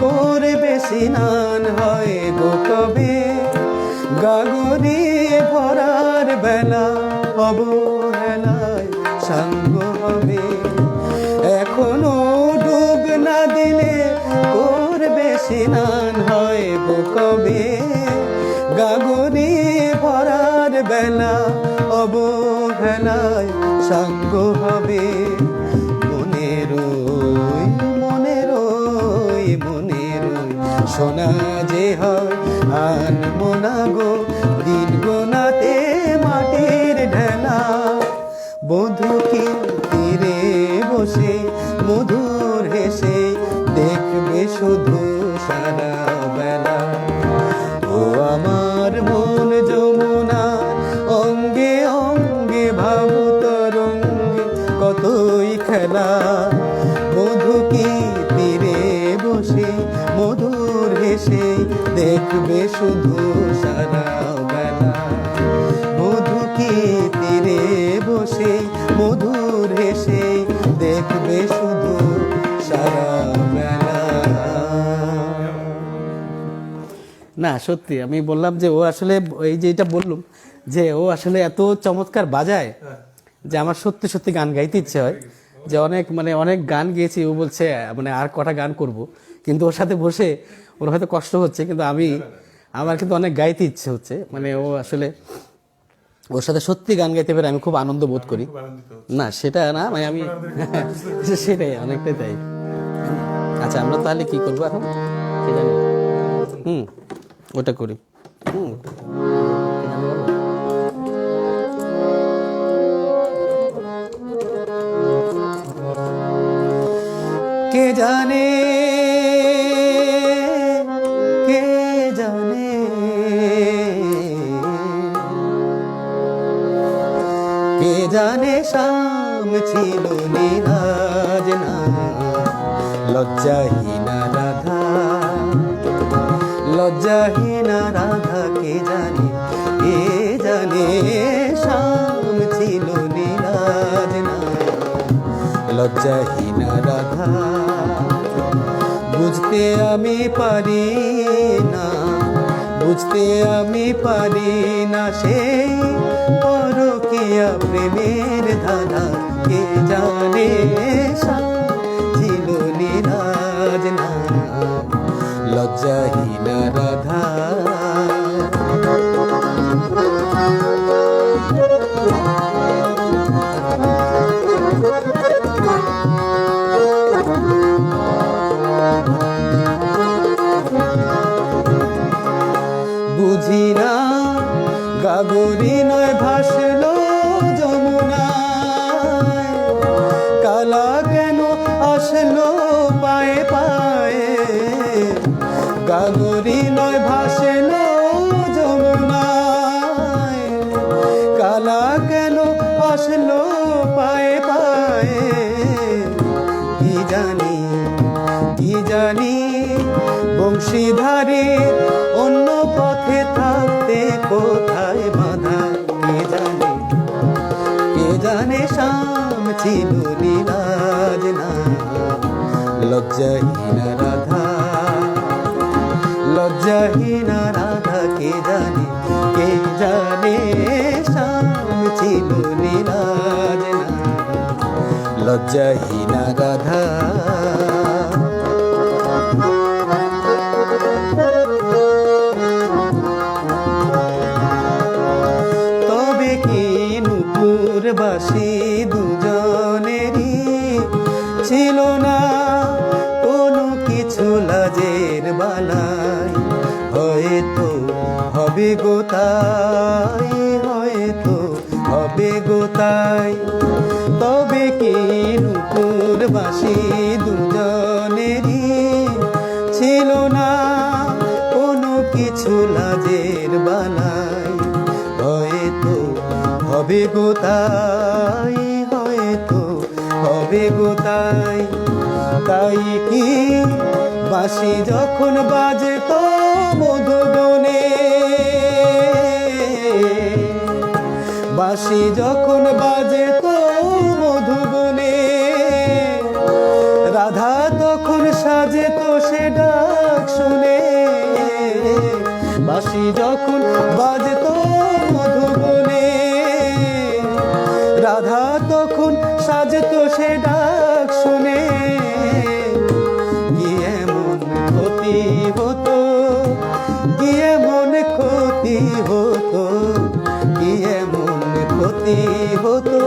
করবে স্নান হয় গো কবে। গাগরে ভরার বেলা অবহেলায় সাঙ্গ হবে। এখনো ডুব না দিলে করবে স্নান হয় গো কবে। গাগরে ভরার বেলা অবহেলায় সাঙ্গ হবে। সোনা যে হয় আন মোনা গো দিন গোনাতে মাটির ঢেলা। বধূকে তীরে বসে মধুর হেসে দেখবে শুধু সারা বেলা। ও আমার মন যমুনা অঙ্গে হেসে দেখবে শুধু সারা বেলা, মধু কি তীরে বসে মধুর হেসে দেখবে শুধু সারা বেলা। না সত্যি আমি বললাম যে ও আসলে এই যে এটা বললাম যে ও আসলে এত চমৎকার বাজায় যে আমার সত্যি সত্যি গান গাইতে ইচ্ছে হয়, যে অনেক গান গেয়েছি। ও বলছে মানে আর কটা গান করব, কিন্তু ওর সাথে বসে ওর হয়তো কষ্ট হচ্ছে, কিন্তু আমার কিন্তু অনেক গাইতে ইচ্ছে হচ্ছে। মানে ও আসলে ওর সাথে সত্যি গান গাইতে পেরে আমি খুব আনন্দ বোধ করি। না সেটা না মানে আমি সেটাই অনেকটাই তাই। আচ্ছা আমরা তাহলে কি করবো এখন কি জানি, ওটা করি। কে জানে কে জানে কে জানে শাম ছিল নীরাজ না, লজ্জাহীনা রাধা, লজ্জাহীনা রাধা কে জানে শাম ছিল নীরাজ না, লজ্জাহীনা রাধা। বুঝতে আমি পারি না, বুঝতে আমি পারি না সেই পরকীয়া প্রেমের ধারা, কে জানে ছিল নীরাজ না, লজ্জাহীনা রাধা। বুঝি না গাগরি নয় ভাসলো যমুনায়, কালা কেন আসলো পায়ে পায়ে, গাগরি নয় ভাসলো যমুনায়, কালা কেন আসলো পায়ে পায়ে। কি জানি বংশীধারে অন্য পথে থাকতে কোথায় বাধা, কে জানে শাম ছিল নীরাজ না, লজ্জাহীনা রাধা, লজ্জাহীনা রাধা। কে জানে শাম ছিল নীরাজ না, লজ্জাহীনা রাধা। তবে কি নুপুরবাসী দুজনেরই ছিল না কোনো কিছু লাজের বালাই, হয়তো হবে গো তাই, হয়তো হবে গো তাই। তবে কি নুপুরবাসী দুজনেরই ছিল না কোনো কিছু লাজের বালাই, হয়তো হবে গো তাই, হয়তো হবে গো তাই। তাই কি বাঁশি যখন বাজে তো মধুবনে, বাঁশি যখন বাজে তো মধুবনে, রাধা তখন সাজে তো সে ডাক শুনে, বাঁশি যখন বাজে তো মধুবনে, রাধা তখন সাজে তো সে ডাক শুনে। কি এমন ক্ষতি হতো, কি এমন ক্ষতি হতো, কি এমন ক্ষতি হতো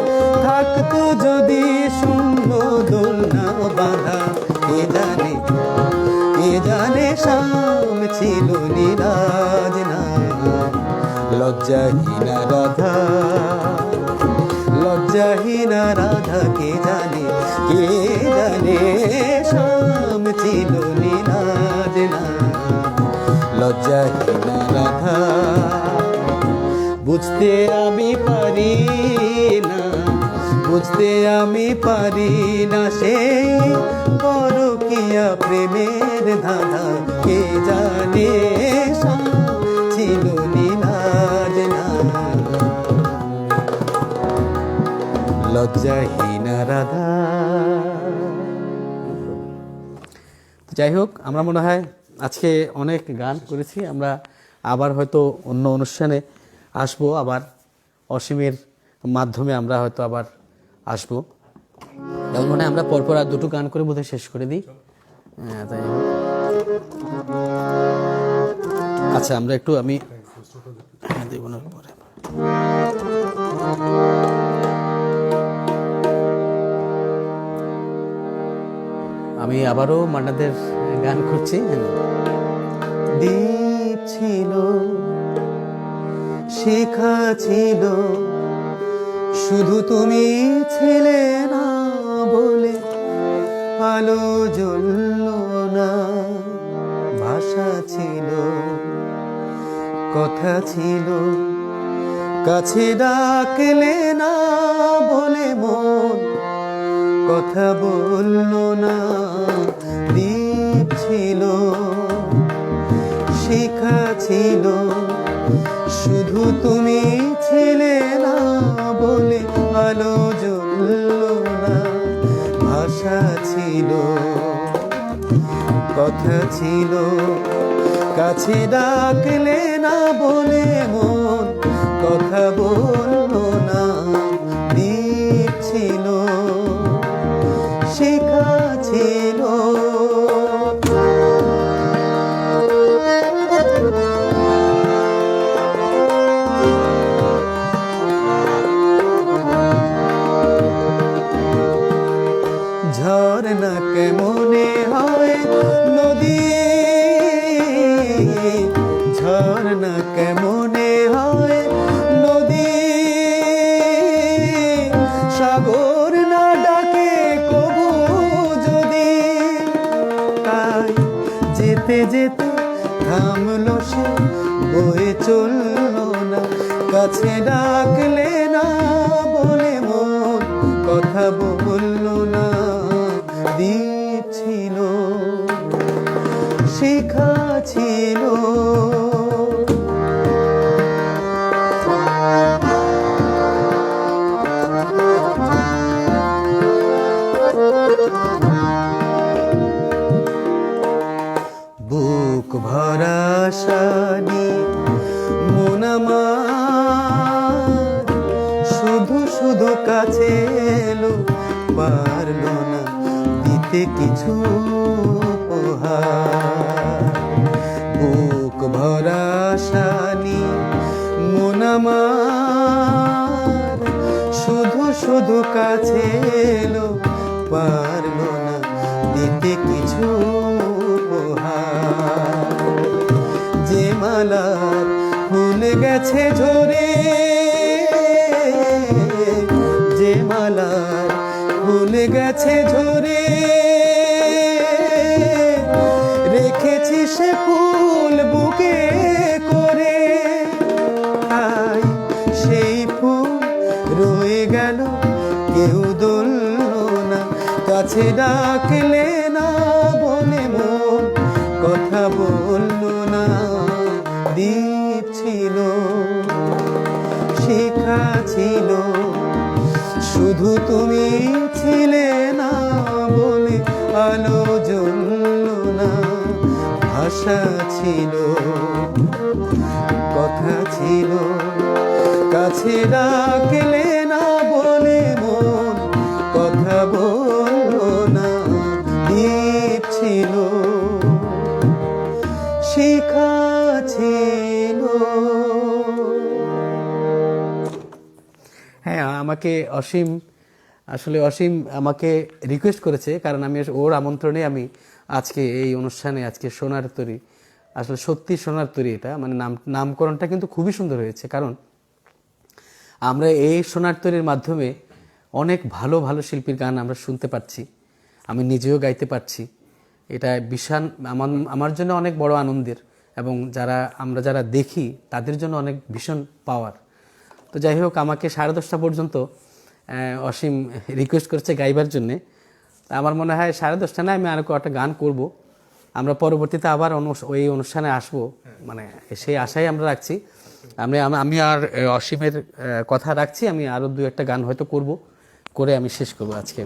থাকতো যদি শূন্য দোলনা বাঁধা। কে জানে শাম ছিল নীরাজ না, লজ্জাহীনা রাধা, লজ্জাহীনা রাধা। কে জানে শাম ছিল নীরাজ না, লজ্জাহীনা রাধা। বুঝতে আমি পারি না, বুঝতে আমি পারি না সেই পরকীয়া প্রেমের ধাঁধা, কে জানে ছিল নীলাজ না লজ্জাহীনা রাধা। যাই হোক, আমরা মনে হয় আজকে অনেক গান করেছি। আমরা আবার হয়তো অন্য অনুষ্ঠানে আসবো, আবার অসীমের মাধ্যমে আমরা হয়তো আবার আসবো। যেমন মনে হয় আমরা পরপর আর দুটো গান করে বোধহয় শেষ করে দিই। তাই হোক, আচ্ছা আমরা একটু আমি দেব না পরে। আমি আবারও মান্নাদের গান করছি। দ্বীপ ছিল, শিখা ছিল, শুধু তুমি ছিলে না বলে আলো জ্বলল না। ভাষা ছিল, কথা ছিল, কাছে ডাকলে না বলে মন কথা বলল না। দ্বীপ ছিল, শিখা ছিল, শুধু তুমি ছিলে না বলে আলো জ্বলল না। ভাষা ছিল, কথা ছিল, কাছে ডাকলে না বলে মন কথা বলল না। দ্বীপ ছিল, শিখা ছিল। ঝর্ণা কেমনে হয় নদী, ঝর্ণা কেমনে হয় নদী, সাগর না ডাকে কবু যদি। তাই যেতে যেতে থামলো সে, বয়ে চললো না। কাছে ডাকলে না বলে মন কথা বললো না। দ্বীপ ছিল, শিখা ছিল। বুক ভরা আশা নিয়ে মন আমার শুধু শুধু কাছে এলো, পারলো না দিতে কিছু উপহার। বুক ভরা আশা নিয়ে মন আমার শুধু শুধু কাছে এলো, পারলো না দিতে কিছু উপহার। যে মালার ফুল গেছে ঝরে, যে মালার ফুল গেছে ঝরে, রেখেছি সে ফুল বুকে করে। তাই সেই ফুল রয়ে গেল, কেউ ধরল না। কাছে ডাকলে না বলে মন কথা বলল না। দ্বীপ ছিল, শিখা ছিল, শুধু তুমি ছিলে না বলে আলো জ্বলল না। ভাষা ছিল, কথা ছিল, কাছে ডাকলে না বলে মন কথা বলল না। দ্বীপ ছিল, শিখা ছিল। হ্যাঁ, আমাকে অসীম, আসলে অসীম আমাকে রিকোয়েস্ট করেছে, কারণ আমি ওর আমন্ত্রণে আমি আজকে এই অনুষ্ঠানে, আজকে সোনার তরী, আসলে সত্যি সোনার তরী, এটা মানে নামকরণটা কিন্তু খুবই সুন্দর হয়েছে। কারণ আমরা এই সোনার তরীর মাধ্যমে অনেক ভালো ভালো শিল্পীর গান আমরা শুনতে পাচ্ছি, আমি নিজেও গাইতে পারছি। এটা বিশাল আমার জন্য অনেক বড় আনন্দের, এবং আমরা যারা দেখি তাদের জন্য অনেক ভীষণ পাওয়ার। তো যাই হোক, আমাকে 10:30 পর্যন্ত অসীম রিকোয়েস্ট করছে গাইবার জন্যে। আমার মনে হয় 10:30 না, আমি আরও একটা গান করব। আমরা পরবর্তীতে আবার ওই অনুষ্ঠানে আসব, মানে সেই আশাই আমরা রাখছি। আমি আর অসীমের কথা রাখছি, আমি আরও 2-1টা গান হয়তো করব, করে আমি শেষ করব আজকে।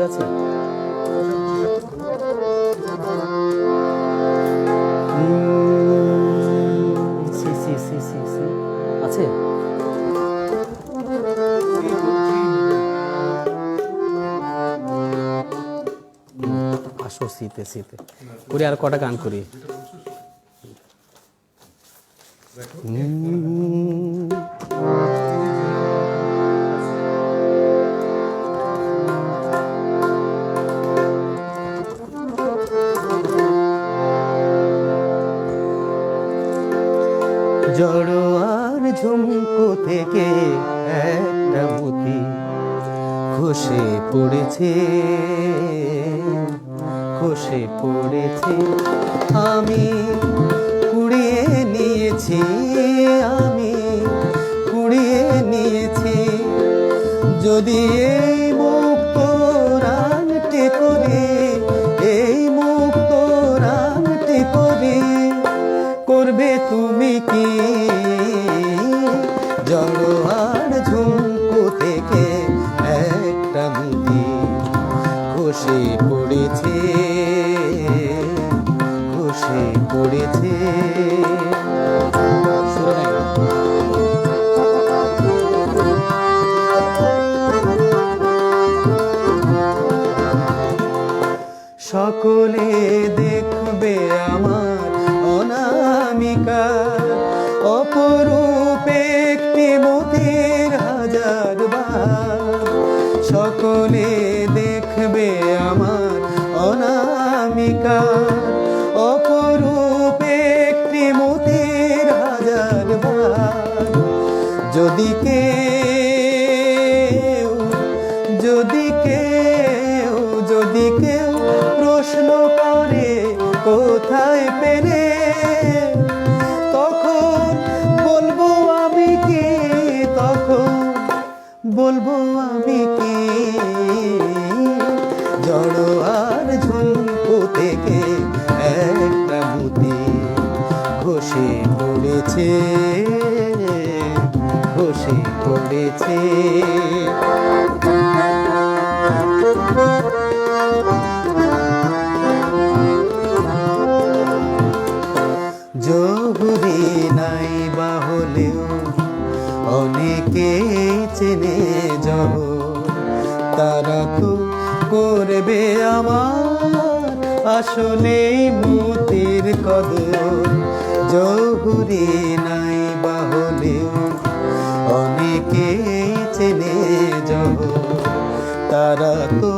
আছে আছে আসো শীতে শীতে করি, আর কটা গান করি। জড়োয়ার ঝুমকো থেকে একটা মতি খসে পড়েছে, খসে পড়েছে। আমি কুড়িয়ে নিয়েছি, আমি কুড়িয়ে নিয়েছি। যদি এই মুক্ত রানটি করি, এই মুক্ত রানটি করি, করবে তুমি কি? জড়োয়ার ঝুমকো থেকে একটা মুতি খসে পড়েছে, খসে পড়েছে। সকলে দেখবে আমার অনামিকা, অপরূপ একটি মতির হাজার বার। সকলে দেখবে আমার অনামিকা, অপরূপ একটি মতির হাজার বার। যদি কেউ, যদি কেউ, যদি কেউ প্রশ্ন করে কোথায় পেলে, তখন বলবো আমি কি, তখন বলবো আমি কি? জড়োয়ার ঝুমকো থেকে একটা মুতি খসে পড়েছে, খসে পড়েছে। জহুরি নাই বা হলেও অনেকে চেনে জহর, তারা তো করবে আমার আসলে মতির কদর। জহুরি নাই বা হলেও অনেকে চেনে জহর, তারা তো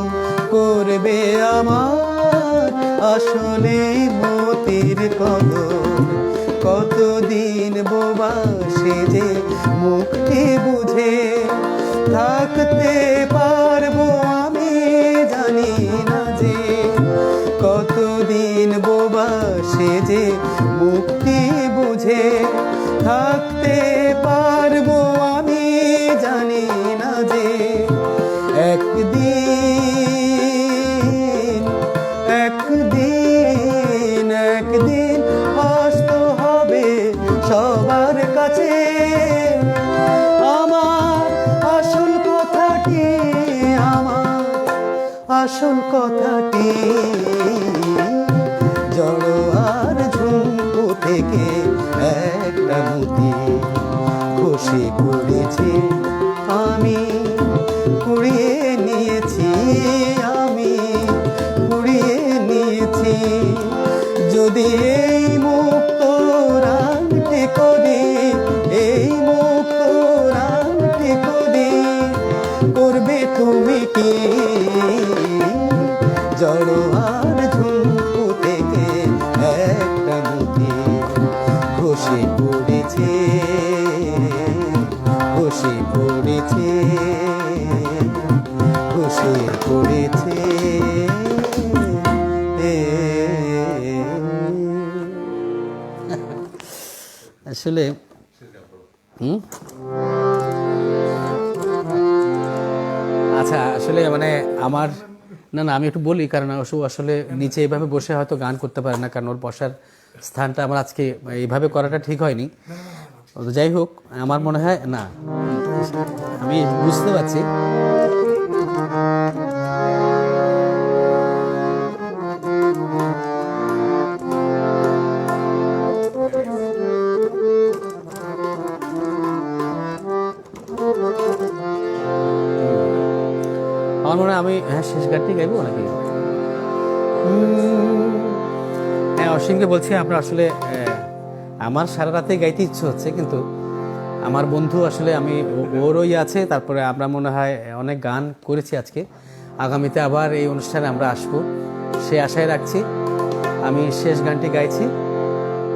করবে আমার আসলে মতির কদর। কতদিন বোবা সেজে মুক্তি বুঝে থাকতে পারবো আমি জানি না যে, কতদিন বোবা সেজে মুক্তি বুঝে থাকতে পারবো আমি জানি না যে। একদিন, একদিন, একদিন আসতে হবে সবার কাছে আমার আসল কথাটি, আমার আসল কথাটি। জড়োয়ার ঝুমকো থেকে একটা মুতি খসে পড়েছে, আমি কুড়িয়ে নিয়েছি, আমি কুড়িয়ে নিয়েছি। যদি এই মুক্ত রানটি করি, এই মুক্ত রানটি করি, করবে তুমি কি? বসে পড়েছে, বসে পড়েছে, বসে পড়েছে। আসলে আচ্ছা, আসলে মানে আমার না না আমি একটু বলি, কারণ আসলে নিচে এইভাবে বসে হয়তো গান করতে পারে না, কারণ ওর বসার স্থানটা আমার আজকে এইভাবে করাটা ঠিক হয়নি। তো যাই হোক, আমার মনে হয় না, আমি বুঝতে পারছি। আমার মনে হয় আমি শেষ গানটি গাইবো নাকি? হ্যাঁ, অসীমকে বলছি আমরা আসলে আমার সারা রাতে গাইতে ইচ্ছে হচ্ছে, কিন্তু আমার বন্ধু আসলে আমি ওরই আছে, তারপরে আমরা মনে হয় অনেক গান করেছি আজকে, আগামীতে আবার এই অনুষ্ঠানে আমরা আসবো, সে আশায় রাখছি। আমি শেষ গানটি গাইছি,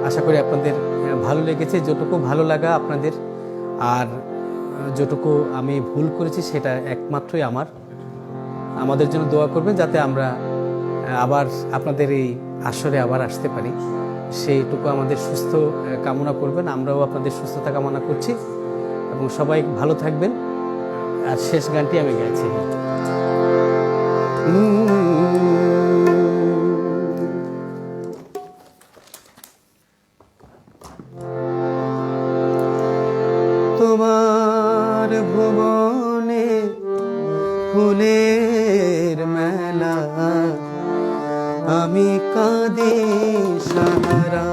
আশা করি আপনাদের ভালো লেগেছে। যতটুকু ভালো লাগা আপনাদের, আর যতটুকু আমি ভুল করেছি সেটা একমাত্রই আমাদের জন্য দোয়া করবেন, যাতে আমরা আবার আপনাদের এই আসরে আবার আসতে পারি, সেইটুকু আমাদের সুস্থ কামনা করবেন। আমরাও আপনাদের সুস্থতা কামনা করছি, এবং সবাই ভালো থাকবেন। আর শেষ গানটি আমি গাইছি। তোমার ভুবনে ফুলের মেলা, আমি কাঁদি সাহারা।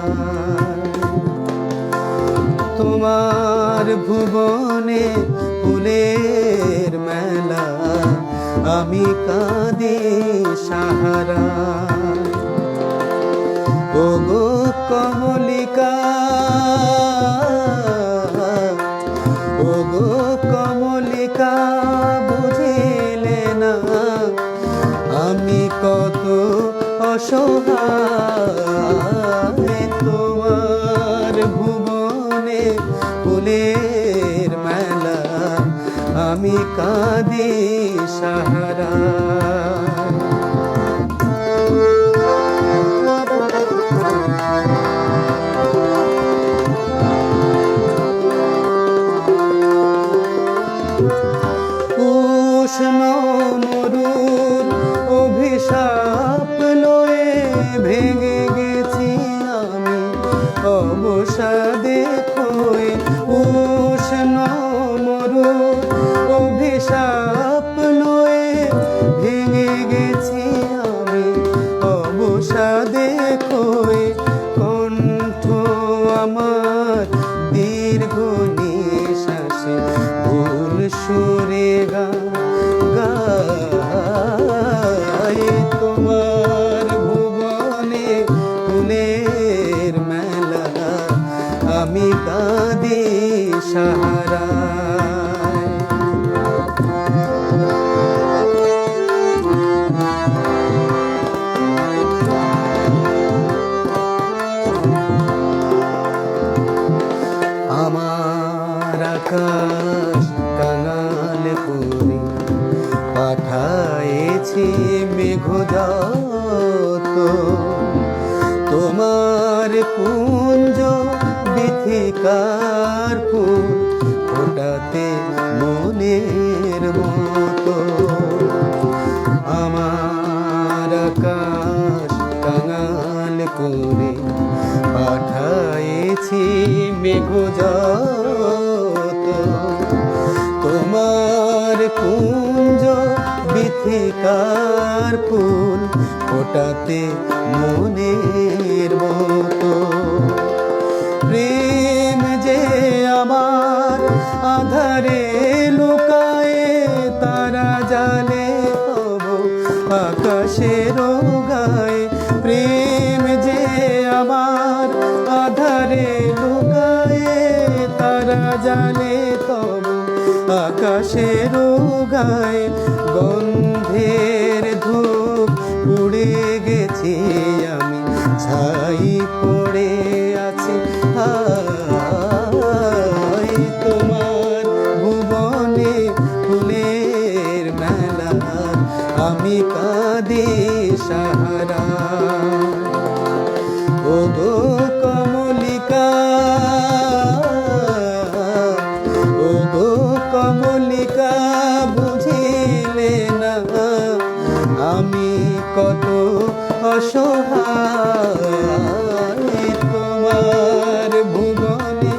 তোমার ভুবনে ফুলের মেলা, আমি কাঁদি সাহারা। ওগো কমলিকা, ওগো কমলিকা, বুঝিলে না আমি কত অসহায়। তোমার ভুবনে ফুলের মেলা, আমি কাঁদি সাহারা। উষ্ণ মরুর অভিশাপ লয়ে ভেঙে গেছি আমি অবসাদে খয়ে। উষ্ণ মরুর অভিশাপ লয়ে ভেঙে গেছি আমি অবসাদে খয়ে। কণ্ঠ আমার দীর্ঘ নিঃশ্বাসে ভুল সুরে গায়। তোমার ভুবনে ফুলের মেলা, আমি কাঁদি সাহারা। আমার আকাশ কাঙাল করে পাঠায়েছি মেঘযত, তোমার কুঞ্জ বিথিকার ফুল ফোটাতে মনের মতো। আমার আকাশ কাঙাল করে পাঠায়েছি মেঘযত, তোমার কুঞ্জ বিথিকার ফুল ফোটাতে মনের মতো। প্রেম যে আমার আধারে লুকায়ে, তারা জালে হব আকাশের গায়ে। প্রেম যে আমার আধারে লুকায়ে, তারা জালে তব আকাশের গায়ে। গন্ধের ধূপ উড়ে গেছি আমি, ছাই পড়ে আছি অসহায় তোমার ভুবনে ফুলের মেলা আমি কাঁদি সাহারা ও গো কমলিকা ও গো কমলিকা বুঝিলে না আমি কত অসহায় তোমার ভুবনে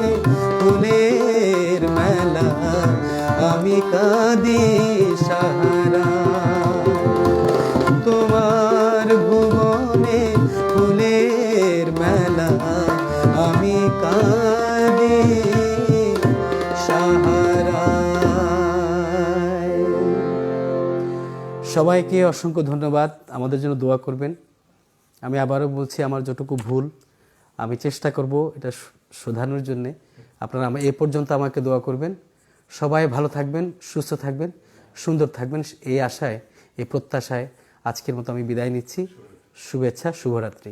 ফুলের মেলা আমি কাঁদি সাহারা তোমার ভুবনে ফুলের মেলা আমি কাঁদি সাহারা। সবাইকে অসংখ্য ধন্যবাদ, আমাদের জন্য দোয়া করবেন। আমি আবারও বলছি, আমার যতটুকু ভুল আমি চেষ্টা করব এটা শোধানোর জন্যে। আপনারা এ পর্যন্ত আমাকে দোয়া করবেন। সবাই ভালো থাকবেন, সুস্থ থাকবেন, সুন্দর থাকবেন, এই আশায়, এই প্রত্যাশায় আজকের মতো আমি বিদায় নিচ্ছি। শুভেচ্ছা, শুভরাত্রি।